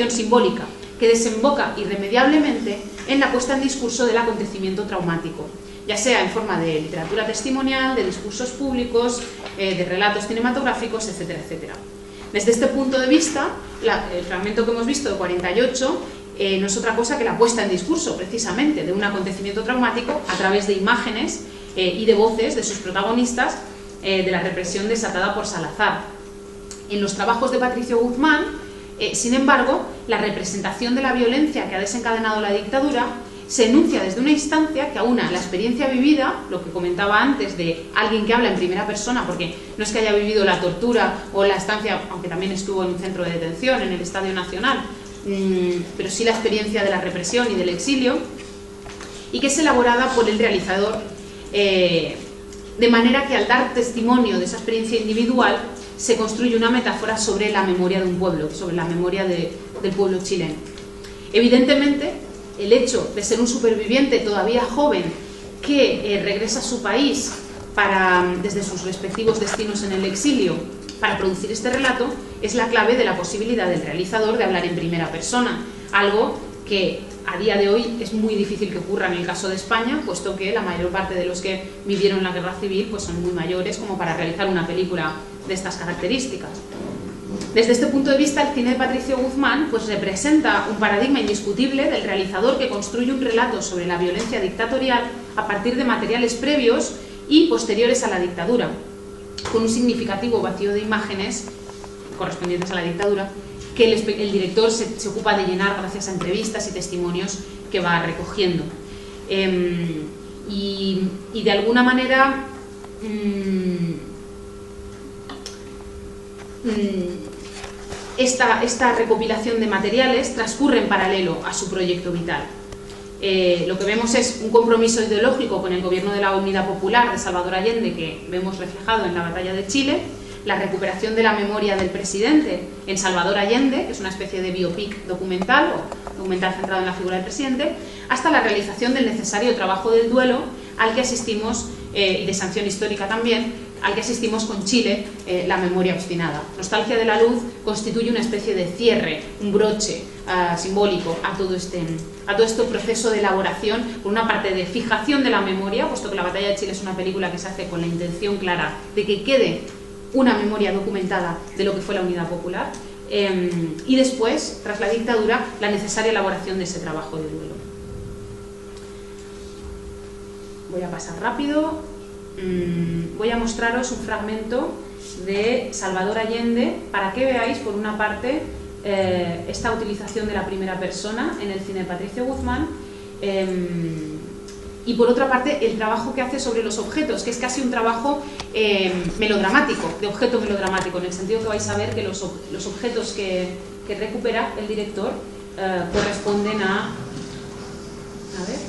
simbólica, que desemboca irremediablemente en la puesta en discurso del acontecimiento traumático, ya sea en forma de literatura testimonial, de discursos públicos, de relatos cinematográficos, etcétera, etcétera. Desde este punto de vista, el fragmento que hemos visto de 48 no es otra cosa que la puesta en discurso, precisamente, de un acontecimiento traumático a través de imágenes y de voces de sus protagonistas de la represión desatada por Salazar. En los trabajos de Patricio Guzmán, sin embargo, la representación de la violencia que ha desencadenado la dictadura se enuncia desde una instancia que aúna la experiencia vivida, lo que comentaba antes de alguien que habla en primera persona, porque no es que haya vivido la tortura o la estancia, aunque también estuvo en un centro de detención, en el Estadio Nacional, pero sí la experiencia de la represión y del exilio, y que es elaborada por el realizador, de manera que al dar testimonio de esa experiencia individual se construye una metáfora sobre la memoria de un pueblo, sobre la memoria del pueblo chileno. Evidentemente, el hecho de ser un superviviente todavía joven que regresa a su país desde sus respectivos destinos en el exilio para producir este relato es la clave de la posibilidad del realizador de hablar en primera persona, algo que a día de hoy es muy difícil que ocurra en el caso de España, puesto que la mayor parte de los que vivieron la guerra civil pues son muy mayores como para realizar una película de estas características. Desde este punto de vista, el cine de Patricio Guzmán pues representa un paradigma indiscutible del realizador que construye un relato sobre la violencia dictatorial a partir de materiales previos y posteriores a la dictadura, con un significativo vacío de imágenes correspondientes a la dictadura que el director se ocupa de llenar gracias a entrevistas y testimonios que va recogiendo. Y de alguna manera esta recopilación de materiales transcurre en paralelo a su proyecto vital. Lo que vemos es un compromiso ideológico con el gobierno de la Unidad Popular de Salvador Allende, que vemos reflejado en la batalla de Chile, la recuperación de la memoria del presidente en Salvador Allende, que es una especie de biopic documental o documental centrado en la figura del presidente, hasta la realización del necesario trabajo del duelo al que asistimos, y de sanción histórica también, al que asistimos con Chile, la memoria obstinada. Nostalgia de la luz constituye una especie de cierre, un broche simbólico a todo este proceso de elaboración, por una parte de fijación de la memoria, puesto que La batalla de Chile es una película que se hace con la intención clara de que quede una memoria documentada de lo que fue la Unidad Popular, y después, tras la dictadura, la necesaria elaboración de ese trabajo de duelo. Voy a pasar rápido. Voy a mostraros un fragmento de Salvador Allende para que veáis, por una parte, esta utilización de la primera persona en el cine de Patricio Guzmán, y por otra parte el trabajo que hace sobre los objetos, que es casi un trabajo melodramático, de objeto melodramático, en el sentido que vais a ver que los objetos que recupera el director corresponden a ver,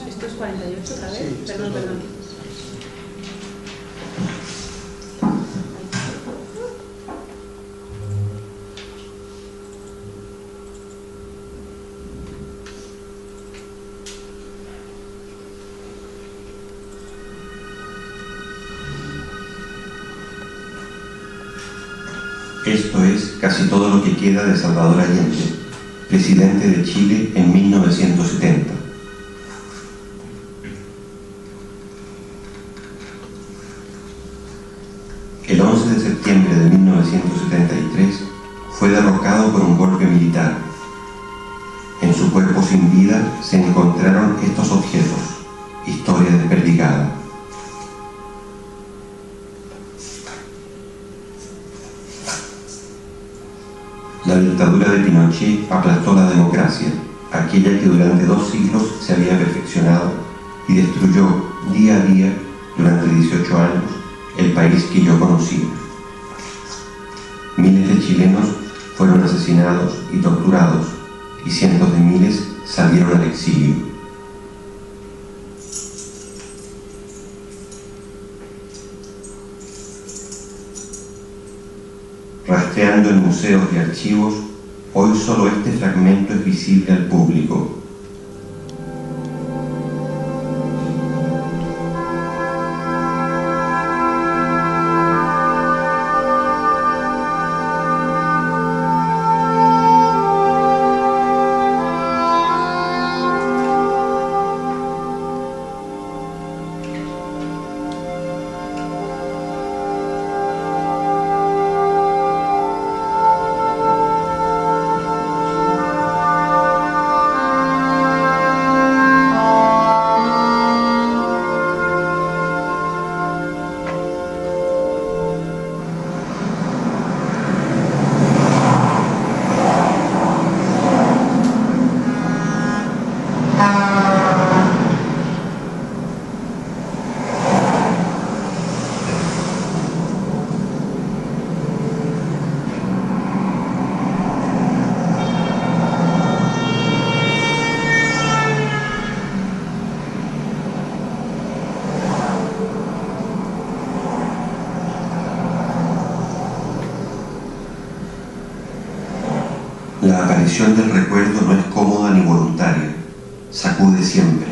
esto es 48 otra vez, sí, perdón. Esto es casi todo lo que queda de Salvador Allende, presidente de Chile en 1970. El 11 de septiembre de 1973 fue derrocado por un golpe militar. En su cuerpo sin vida se encontraron estos objetos, historia desperdigada. La dictadura de Pinochet aplastó la democracia, aquella que durante 2 siglos se había perfeccionado, y destruyó día a día, durante 18 años, el país que yo conocía. Miles de chilenos fueron asesinados y torturados, y cientos de miles salieron al exilio. Rastreando en museos y archivos, hoy solo este fragmento es visible al público. La aparición del recuerdo no es cómoda ni voluntaria, sacude siempre.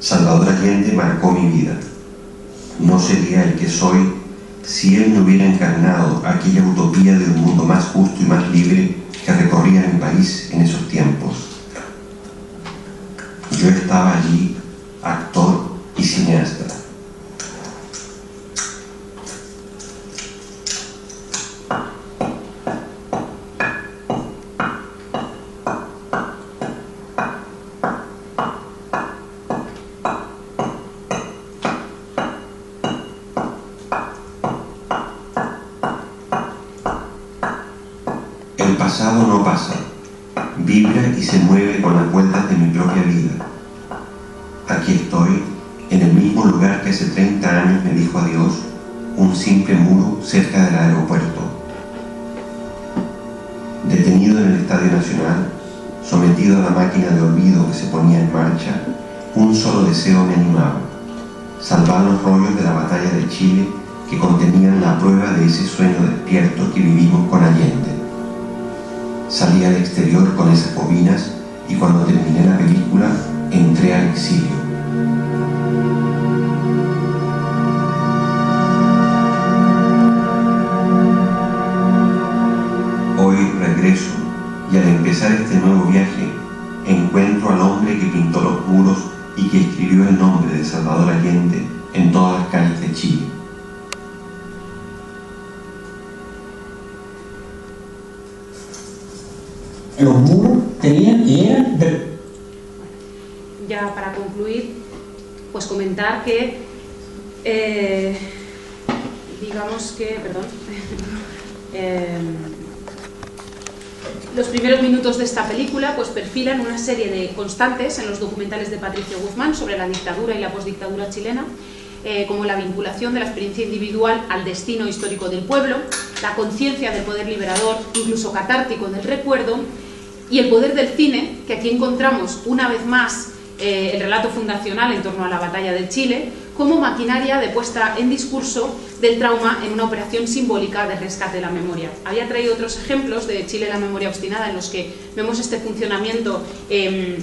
Salvador Allende marcó mi vida. No sería el que soy si él no hubiera encarnado aquella utopía de un mundo más justo y más libre que recorría mi país en esos tiempos. Yo estaba allí, actor y cineasta. El pasado no pasa, vibra y se mueve con las vueltas de mi propia vida. Aquí estoy, en el mismo lugar que hace 30 años me dijo adiós, un simple muro cerca del aeropuerto. Detenido en el Estadio Nacional, sometido a la máquina de olvido que se ponía en marcha, un solo deseo me animaba: salvar los rollos de la batalla de Chile que contenían la prueba de ese sueño despierto que vivimos con Allende. Salí al exterior con esas bobinas y cuando terminé la película entré al exilio. Hoy regreso y al empezar este nuevo viaje encuentro al hombre que pintó los muros y que escribió el nombre de Salvador Allende en todas las calles de Chile. Los muros tenían y eran de... Ya para concluir, pues comentar que, digamos que, perdón, los primeros minutos de esta película pues perfilan una serie de constantes en los documentales de Patricio Guzmán sobre la dictadura y la postdictadura chilena, como la vinculación de la experiencia individual al destino histórico del pueblo, la conciencia del poder liberador, incluso catártico del recuerdo, y el poder del cine, que aquí encontramos una vez más el relato fundacional en torno a la batalla de Chile, como maquinaria de puesta en discurso del trauma en una operación simbólica de rescate de la memoria. Había traído otros ejemplos de Chile, la memoria obstinada, en los que vemos este funcionamiento que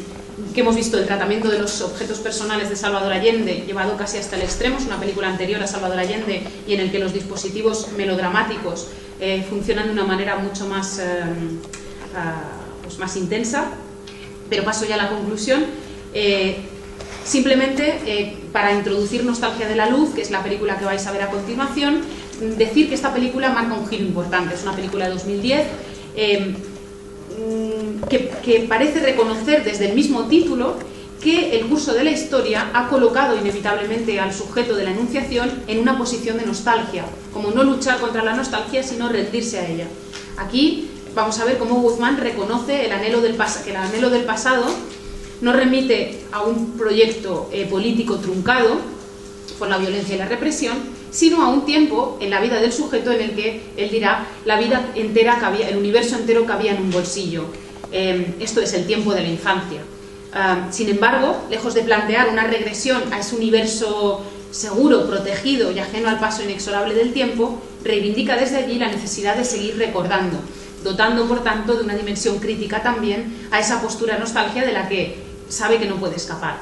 hemos visto, el tratamiento de los objetos personales de Salvador Allende, llevado casi hasta el extremo. Es una película anterior a Salvador Allende y en el que los dispositivos melodramáticos funcionan de una manera mucho más, pues más intensa. Pero paso ya a la conclusión. Simplemente para introducir Nostalgia de la Luz, que es la película que vais a ver a continuación, decir que esta película marca un giro importante. Es una película de 2010 que parece reconocer desde el mismo título que el curso de la historia ha colocado inevitablemente al sujeto de la enunciación en una posición de nostalgia, como no luchar contra la nostalgia, sino rendirse a ella. Aquí vamos a ver cómo Guzmán reconoce que el anhelo del pasado no remite a un proyecto político truncado por la violencia y la represión, sino a un tiempo en la vida del sujeto en el que él dirá la vida entera cabía, el universo entero cabía en un bolsillo. Esto es el tiempo de la infancia. Sin embargo, lejos de plantear una regresión a ese universo seguro, protegido y ajeno al paso inexorable del tiempo, reivindica desde allí la necesidad de seguir recordando, dotando por tanto de una dimensión crítica también a esa postura nostalgia de la que sabe que no puede escapar.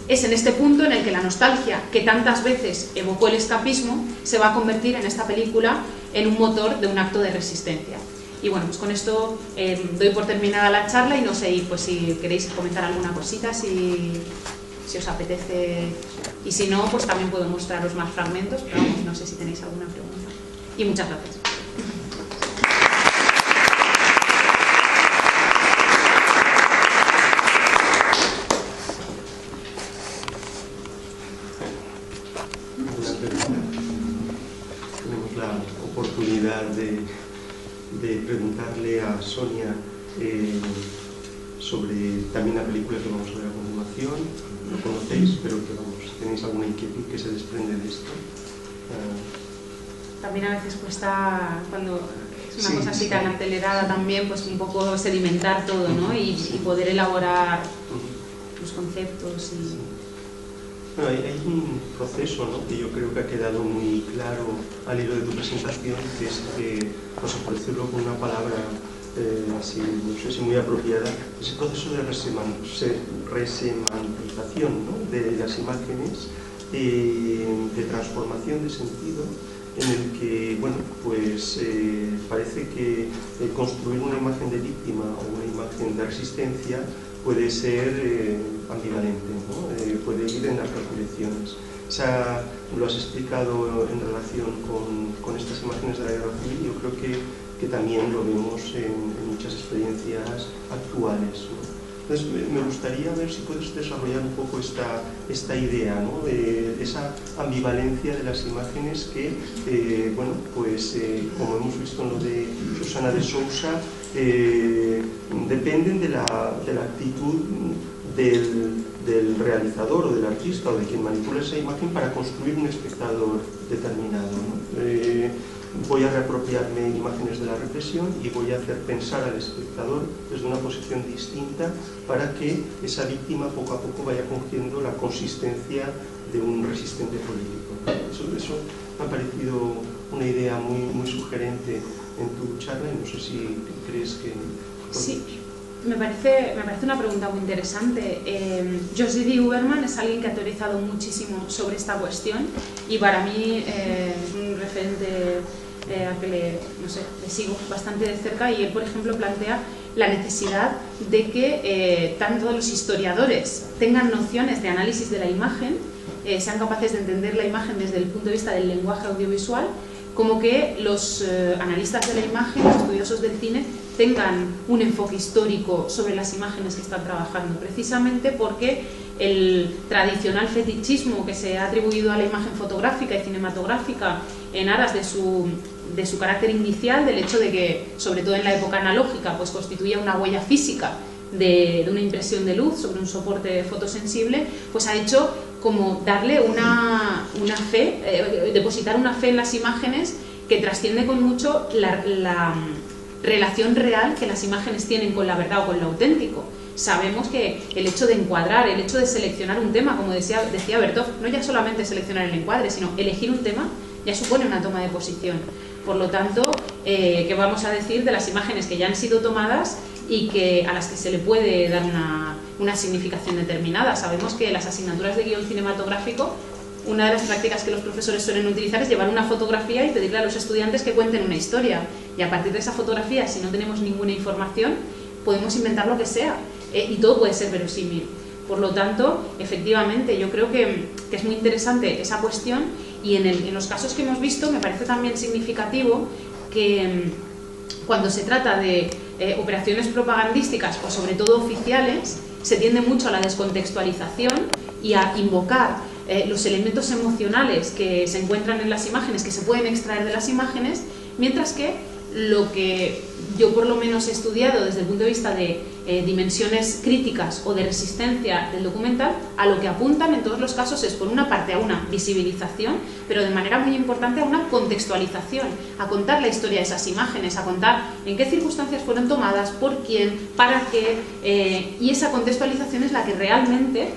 Es en este punto en el que la nostalgia, que tantas veces evocó el escapismo, se va a convertir en esta película en un motor de un acto de resistencia. Y bueno, pues con esto doy por terminada la charla y no sé, pues si queréis comentar alguna cosita, si os apetece, y si no, pues también puedo mostraros más fragmentos, pero vamos, no sé si tenéis alguna pregunta. Y muchas gracias. Tenemos la oportunidad de preguntarle a Sonia sobre también la película que vamos a ver a continuación. Lo conocéis, pero que vamos, ¿tenéis alguna inquietud que se desprende de esto? También a veces cuesta, cuando es una cosa así tan acelerada también, pues un poco sedimentar todo, ¿no? Y poder elaborar los conceptos y... Bueno, hay un proceso, ¿no?, que yo creo que ha quedado muy claro al hilo de tu presentación, que es que, no sé, por decirlo con una palabra así, no sé si muy apropiada, ese proceso de resemantización, ¿no?, de las imágenes, de transformación de sentido, en el que, bueno, pues parece que construir una imagen de víctima o una imagen de resistencia puede ser ambivalente, ¿no? Puede ir en las dos direcciones. Lo has explicado en relación con estas imágenes de la guerra civil. Yo creo que también lo vemos en muchas experiencias actuales, ¿no? Entonces, me gustaría ver si puedes desarrollar un poco esta idea, ¿no?, de esa ambivalencia de las imágenes que, bueno, pues como hemos visto en lo de Susana de Sousa, dependen de la actitud del realizador o del artista o de quien manipula esa imagen para construir un espectador determinado, ¿no? Voy a reapropiarme imágenes de la represión y voy a hacer pensar al espectador desde una posición distinta para que esa víctima poco a poco vaya cogiendo la consistencia de un resistente político. Eso me ha parecido una idea muy sugerente en tu charla, y no sé si crees que... Sí, me parece una pregunta muy interesante. Georges D. Huberman es alguien que ha teorizado muchísimo sobre esta cuestión y para mí es un referente al que le sigo bastante de cerca, y él, por ejemplo, plantea la necesidad de que tanto los historiadores tengan nociones de análisis de la imagen, sean capaces de entender la imagen desde el punto de vista del lenguaje audiovisual, como que los analistas de la imagen, los estudiosos del cine, tengan un enfoque histórico sobre las imágenes que están trabajando, precisamente porque el tradicional fetichismo que se ha atribuido a la imagen fotográfica y cinematográfica en aras de su carácter inicial, del hecho de que, sobre todo en la época analógica, pues constituía una huella física de una impresión de luz sobre un soporte fotosensible, pues ha hecho como darle una fe, depositar una fe en las imágenes que trasciende con mucho la relación real que las imágenes tienen con la verdad o con lo auténtico. Sabemos que el hecho de encuadrar, el hecho de seleccionar un tema, como decía Bertov, no ya solamente seleccionar el encuadre, sino elegir un tema, ya supone una toma de posición. Por lo tanto, ¿qué vamos a decir de las imágenes que ya han sido tomadas y a las que se le puede dar una significación determinada? Sabemos que las asignaturas de guión cinematográfico, una de las prácticas que los profesores suelen utilizar es llevar una fotografía y pedirle a los estudiantes que cuenten una historia, y a partir de esa fotografía, si no tenemos ninguna información, podemos inventar lo que sea, y todo puede ser verosímil. Por lo tanto, efectivamente, yo creo que es muy interesante esa cuestión, y en los casos que hemos visto me parece también significativo que cuando se trata de operaciones propagandísticas o sobre todo oficiales, se tiende mucho a la descontextualización y a invocar los elementos emocionales que se encuentran en las imágenes, que se pueden extraer de las imágenes, mientras que lo que yo por lo menos he estudiado desde el punto de vista de dimensiones críticas o de resistencia del documental, a lo que apuntan en todos los casos es, por una parte, a una visibilización, pero de manera muy importante a una contextualización, a contar la historia de esas imágenes, a contar en qué circunstancias fueron tomadas, por quién, para qué, y esa contextualización es la que realmente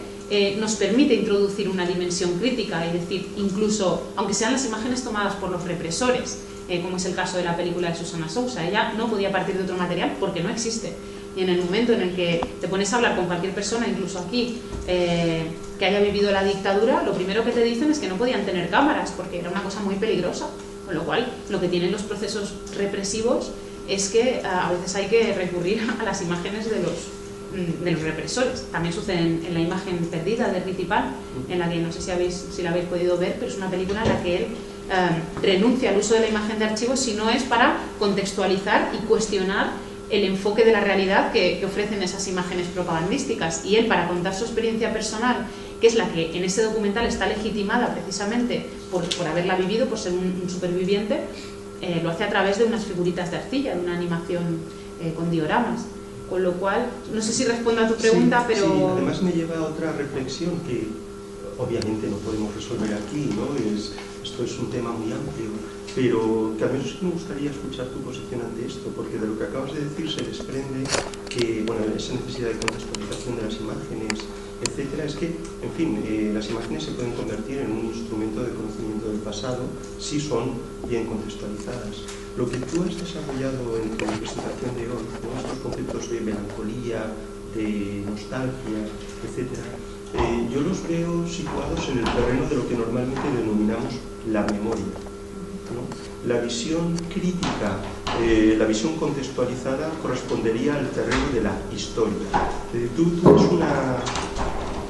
nos permite introducir una dimensión crítica, es decir, incluso, aunque sean las imágenes tomadas por los represores, como es el caso de la película de Susana Sousa, ella no podía partir de otro material porque no existe. Y en el momento en el que te pones a hablar con cualquier persona, incluso aquí, que haya vivido la dictadura, lo primero que te dicen es que no podían tener cámaras porque era una cosa muy peligrosa, con lo cual lo que tienen los procesos represivos es que a veces hay que recurrir a las imágenes de los represores. También sucede en la imagen perdida de Ritipal, en la que no sé si la habéis podido ver, pero es una película en la que él renuncia al uso de la imagen de archivo si no es para contextualizar y cuestionar el enfoque de la realidad que ofrecen esas imágenes propagandísticas, y él, para contar su experiencia personal, que es la que en ese documental está legitimada precisamente por haberla vivido, por ser un superviviente, lo hace a través de unas figuritas de arcilla, de una animación con dioramas. Con lo cual, no sé si respondo a tu pregunta, pero... Sí, además me lleva a otra reflexión que obviamente no podemos resolver aquí, ¿no? Esto es un tema muy amplio, pero que al menos sí me gustaría escuchar tu posición ante esto, porque de lo que acabas de decir se desprende que, bueno, esa necesidad de contextualización de las imágenes, etcétera, es que, en fin, las imágenes se pueden convertir en un instrumento de conocimiento del pasado si son bien contextualizadas. Lo que tú has desarrollado en tu presentación de hoy, ¿no? Estos conceptos de melancolía, de nostalgia, etcétera, yo los veo situados en el terreno de lo que normalmente denominamos la memoria, ¿no? La visión crítica, la visión contextualizada correspondería al terreno de la historia. Tú ves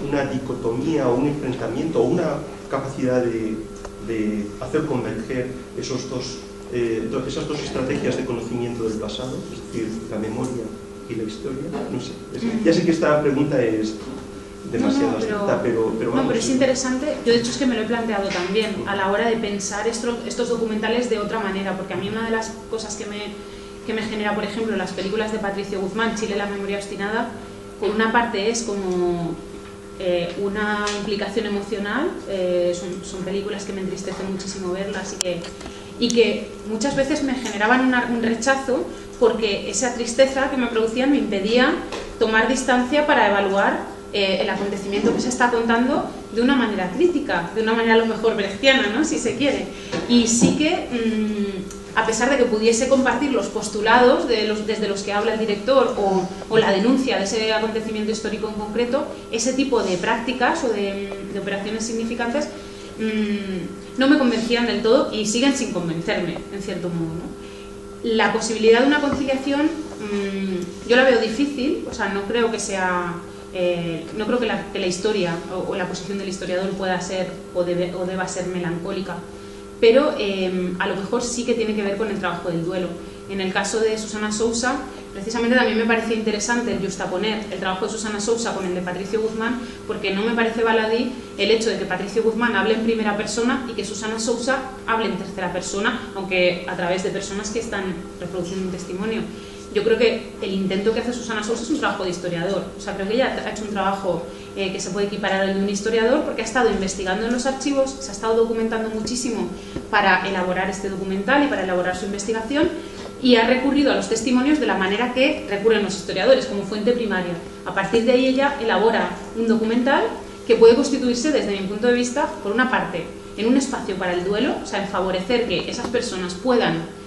una dicotomía o un enfrentamiento o una capacidad de hacer converger esas dos estrategias de conocimiento del pasado, es decir, la memoria y la historia. No sé, ya sé que esta pregunta es demasiado abstracta, pero vamos. No, pero es interesante. Yo de hecho es que me lo he planteado también a la hora de pensar estos documentales de otra manera, porque a mí una de las cosas que me genera, por ejemplo, las películas de Patricio Guzmán, Chile, la memoria obstinada, por una parte es como una implicación emocional, son películas que me entristecen muchísimo verlas y que muchas veces me generaban un rechazo, porque esa tristeza que me producían me impedía tomar distancia para evaluar el acontecimiento que se está contando de una manera crítica, de una manera a lo mejor brechtiana, ¿no? Si se quiere. Y sí que, a pesar de que pudiese compartir los postulados desde los que habla el director o la denuncia de ese acontecimiento histórico en concreto, ese tipo de prácticas o de operaciones significantes no me convencían del todo y siguen sin convencerme, en cierto modo, ¿no? La posibilidad de una conciliación yo la veo difícil, o sea, no creo que sea... no creo que la historia o la posición del historiador pueda ser o deba ser melancólica, pero a lo mejor sí que tiene que ver con el trabajo del duelo. En el caso de Susana Sousa, precisamente también me parece interesante el justaponer el trabajo de Susana Sousa con el de Patricio Guzmán, porque no me parece baladí el hecho de que Patricio Guzmán hable en primera persona y que Susana Sousa hable en tercera persona, aunque a través de personas que están reproduciendo un testimonio. Yo creo que el intento que hace Susana Sousa es un trabajo de historiador. O sea, creo que ella ha hecho un trabajo que se puede equiparar al de un historiador, porque ha estado investigando en los archivos, se ha estado documentando muchísimo para elaborar este documental y para elaborar su investigación, y ha recurrido a los testimonios de la manera que recurren los historiadores, como fuente primaria. A partir de ahí ella elabora un documental que puede constituirse, desde mi punto de vista, por una parte, en un espacio para el duelo, o sea, en favorecer que esas personas puedan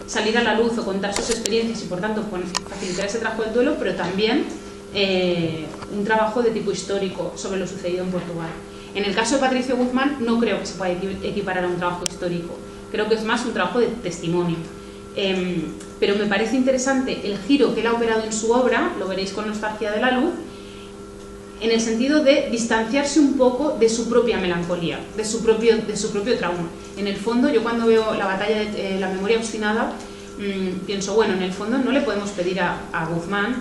salir a la luz o contar sus experiencias y por tanto facilitar ese trabajo del duelo, pero también un trabajo de tipo histórico sobre lo sucedido en Portugal. En el caso de Patricio Guzmán no creo que se pueda equiparar a un trabajo histórico, creo que es más un trabajo de testimonio, pero me parece interesante el giro que él ha operado en su obra, lo veréis con Nostalgia de la Luz, en el sentido de distanciarse un poco de su propia melancolía, de su propio trauma. En el fondo, yo cuando veo la batalla de la memoria obstinada, pienso, bueno, en el fondo no le podemos pedir a Guzmán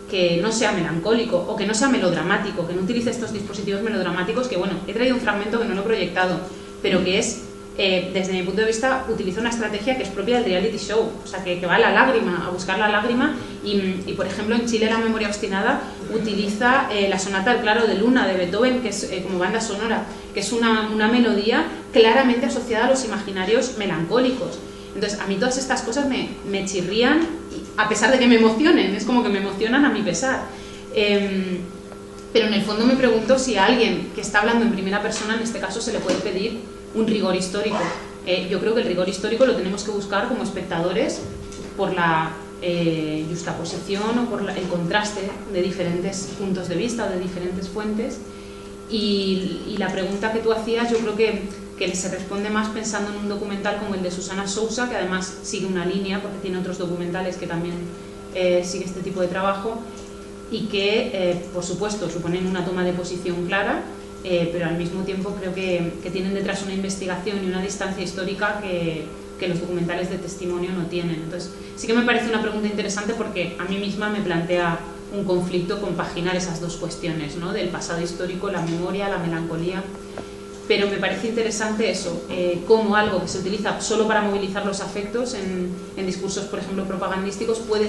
que no sea melancólico o que no sea melodramático, que no utilice estos dispositivos melodramáticos que, bueno, he traído un fragmento que no lo he proyectado, pero que es, desde mi punto de vista, utiliza una estrategia que es propia del reality show, o sea, que va a la lágrima, a buscar la lágrima, y por ejemplo, en Chile, la memoria obstinada utiliza la sonata del claro de luna de Beethoven, que es como banda sonora, que es una melodía claramente asociada a los imaginarios melancólicos. Entonces, a mí todas estas cosas me chirrían, a pesar de que me emocionen, es como que me emocionan a mi pesar. Pero en el fondo me pregunto si a alguien que está hablando en primera persona, en este caso, se le puede pedir un rigor histórico. Yo creo que el rigor histórico lo tenemos que buscar como espectadores por la justaposición o por el contraste de diferentes puntos de vista o de diferentes fuentes. Y la pregunta que tú hacías, yo creo que se responde más pensando en un documental como el de Susana Sousa, que además sigue una línea porque tiene otros documentales que también sigue este tipo de trabajo y que, por supuesto, suponen una toma de posición clara, pero al mismo tiempo creo que tienen detrás una investigación y una distancia histórica que los documentales de testimonio no tienen. Entonces, sí que me parece una pregunta interesante porque a mí misma me plantea un conflicto compaginar esas dos cuestiones, ¿no? Del pasado histórico, la memoria, la melancolía. Pero me parece interesante eso, cómo algo que se utiliza solo para movilizar los afectos en discursos, por ejemplo, propagandísticos, puede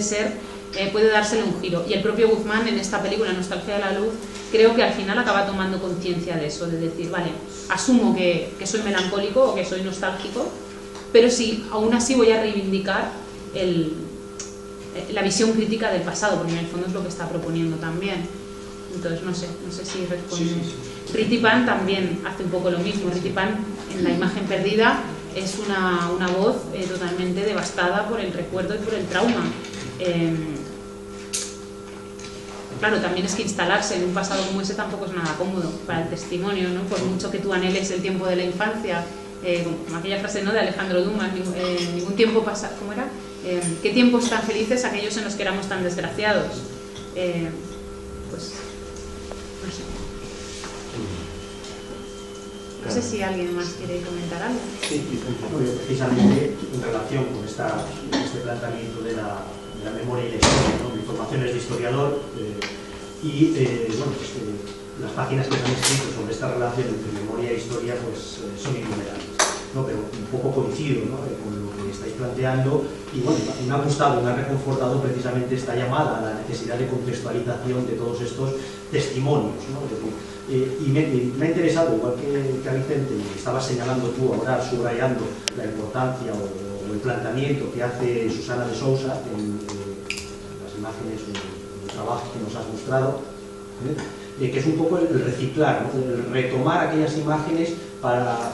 dársele un giro. Y el propio Guzmán, en esta película, Nostalgia de la Luz, creo que al final acaba tomando conciencia de eso, de decir, vale, asumo que soy melancólico o que soy nostálgico, pero sí, aún así voy a reivindicar la visión crítica del pasado, porque en el fondo es lo que está proponiendo también. Entonces no sé si respondo. Riti Pan también hace un poco lo mismo. Riti Pan, en La imagen perdida, es una voz totalmente devastada por el recuerdo y por el trauma. Claro, también es que instalarse en un pasado como ese tampoco es nada cómodo para el testimonio, ¿no? Por mucho que tú anheles el tiempo de la infancia, como aquella frase, ¿no?, de Alejandro Dumas, ningún tiempo pasa, ¿cómo era? ¿Qué tiempos tan felices aquellos en los que éramos tan desgraciados? Pues, no sé. No sé si alguien más quiere comentar algo. Sí, precisamente en relación con este planteamiento de la memoria y la historia, ¿no? Mi formación es de historiador bueno, pues, las páginas que se han escrito sobre esta relación entre memoria e historia pues, son innumerables, ¿no? Pero un poco coincido, ¿no?, con lo que estáis planteando y bueno, me ha gustado, me ha reconfortado precisamente esta llamada a la necesidad de contextualización de todos estos testimonios, ¿no? Y me ha interesado, igual que a Vicente, estabas señalando tú ahora, subrayando la importancia o el planteamiento que hace Susana de Sousa en las imágenes o en el trabajo que nos has mostrado, que es un poco el reciclar, ¿no?, el retomar aquellas imágenes para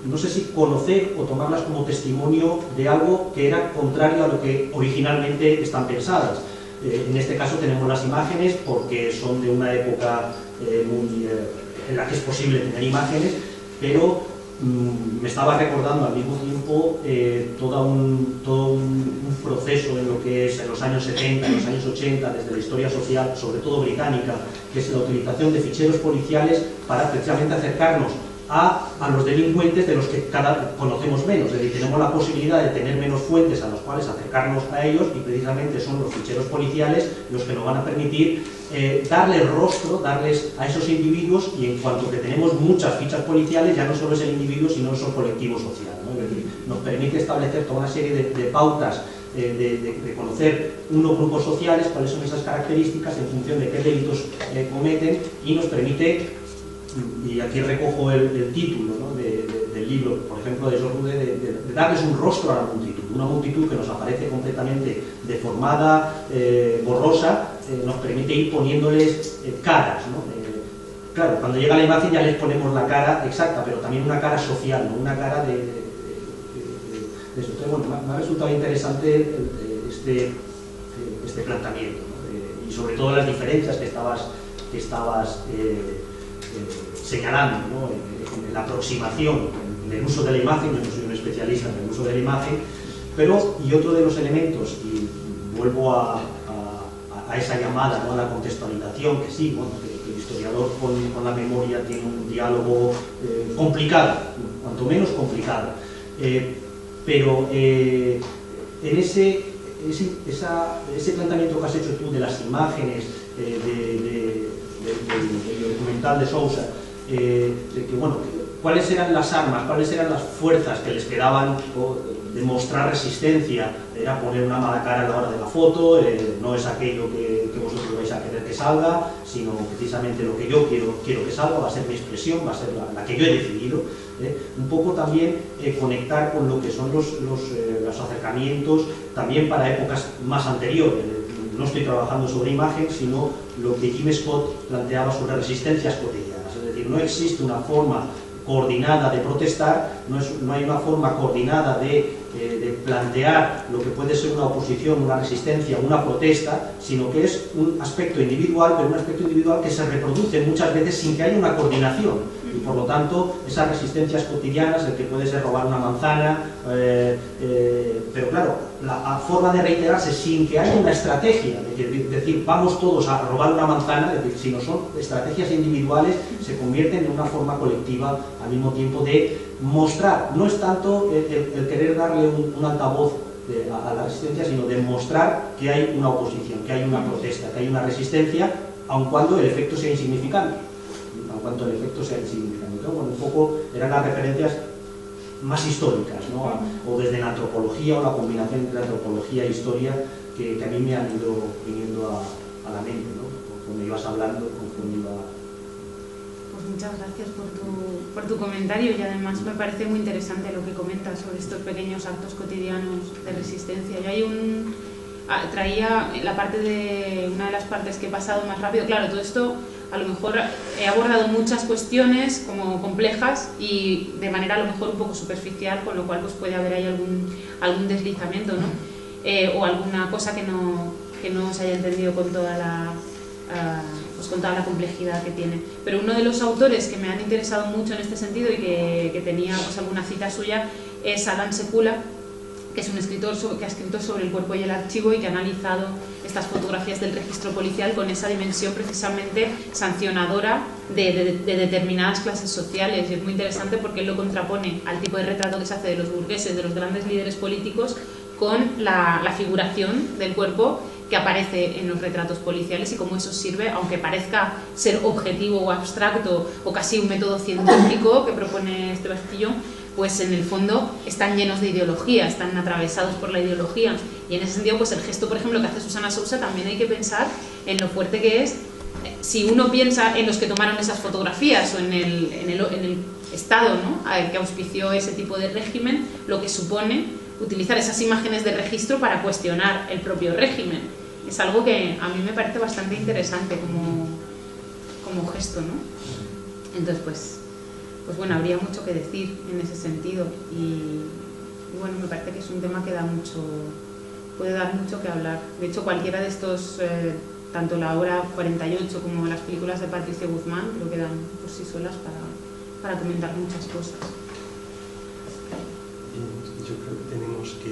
no sé si conocer o tomarlas como testimonio de algo que era contrario a lo que originalmente están pensadas. En este caso tenemos las imágenes porque son de una época en la que es posible tener imágenes, pero me estaba recordando al mismo tiempo todo un proceso en lo que es en los años 70, en los años 80, desde la historia social, sobre todo británica, que es la utilización de ficheros policiales para precisamente acercarnos a los delincuentes de los que conocemos menos. Es decir, tenemos la posibilidad de tener menos fuentes a las cuales acercarnos a ellos y precisamente son los ficheros policiales los que nos van a permitir darles rostro, darles a esos individuos, y en cuanto que tenemos muchas fichas policiales ya no solo es el individuo sino es el colectivo social, ¿no? Es decir, nos permite establecer toda una serie de pautas de conocer unos grupos sociales, cuáles son esas características en función de qué delitos cometen, y nos permite, y aquí recojo el título, ¿no?, del libro, por ejemplo, de George Rude, de darles un rostro a la multitud, una multitud que nos aparece completamente deformada, borrosa, nos permite ir poniéndoles caras, ¿no? Claro, cuando llega la imagen ya les ponemos la cara exacta, pero también una cara social, ¿no?, una cara de eso. Entonces, bueno, me ha resultado interesante este planteamiento, ¿no? Y sobre todo las diferencias que estabas señalando, ¿no?, en la aproximación, en el uso de la imagen. Yo no soy un especialista en el uso de la imagen, pero, y otro de los elementos, y vuelvo a esa llamada, ¿no?, a la contextualización, que sí, bueno, que el historiador con la memoria tiene un diálogo complicado, cuanto menos complicado, pero en ese planteamiento que has hecho tú de las imágenes, del documental de Sousa, de que, bueno, cuáles eran las armas, cuáles eran las fuerzas que les quedaban de mostrar resistencia. Era poner una mala cara a la hora de la foto, no es aquello que vosotros vais a querer que salga, sino precisamente lo que yo quiero que salga, va a ser mi expresión, va a ser la que yo he decidido. Un poco también conectar con lo que son los acercamientos también para épocas más anteriores. No estoy trabajando sobre imagen, sino lo que Jim Scott planteaba sobre resistencias cotidianas. Es decir, no existe una forma coordinada de protestar, no hay una forma coordinada de plantear lo que puede ser una oposición, una resistencia, una protesta, sino que es un aspecto individual, pero un aspecto individual que se reproduce muchas veces sin que haya una coordinación. Y por lo tanto, esas resistencias cotidianas, el que puede ser robar una manzana, pero claro, la forma de reiterarse sin que haya una estrategia, es decir, vamos todos a robar una manzana, es decir, si no son estrategias individuales, se convierten en una forma colectiva al mismo tiempo de mostrar. No es tanto el querer darle un altavoz a la resistencia, sino de mostrar que hay una oposición, que hay una protesta, que hay una resistencia, aun cuando el efecto sea insignificante. Entonces, bueno, un poco eran las referencias más históricas, ¿no? O desde la antropología, o la combinación entre antropología e historia, que a mí me han ido viniendo a la mente, ¿no? Conforme ibas hablando, conforme iba Pues muchas gracias por tu comentario, y además me parece muy interesante lo que comentas sobre estos pequeños actos cotidianos de resistencia. Yo traía la parte de una de las partes que he pasado más rápido. Claro, todo esto a lo mejor he abordado muchas cuestiones como complejas y de manera a lo mejor un poco superficial, con lo cual pues puede haber ahí algún deslizamiento, ¿no? O alguna cosa que no se haya entendido con toda la complejidad que tiene. Pero uno de los autores que me han interesado mucho en este sentido y que tenía pues alguna cita suya es Adam Sekula, que es un escritor que ha escrito sobre el cuerpo y el archivo y que ha analizado estas fotografías del registro policial con esa dimensión precisamente sancionadora de determinadas clases sociales. Y es muy interesante porque él lo contrapone al tipo de retrato que se hace de los burgueses, de los grandes líderes políticos, con la figuración del cuerpo que aparece en los retratos policiales y cómo eso sirve, aunque parezca ser objetivo o abstracto o casi un método científico que propone este Bastillon, pues en el fondo están llenos de ideología, están atravesados por la ideología. Y en ese sentido, pues el gesto, por ejemplo, que hace Susana Sousa, también hay que pensar en lo fuerte que es. Si uno piensa en los que tomaron esas fotografías o en el Estado, ¿no?, que auspició ese tipo de régimen, lo que supone utilizar esas imágenes de registro para cuestionar el propio régimen. Es algo que a mí me parece bastante interesante como gesto, ¿no? Entonces, pues bueno, habría mucho que decir en ese sentido y bueno, me parece que es un tema que puede dar mucho que hablar. De hecho, cualquiera de estos, tanto la obra 48 como las películas de Patricia Guzmán, creo que dan por sí solas para comentar muchas cosas. Yo creo que tenemos que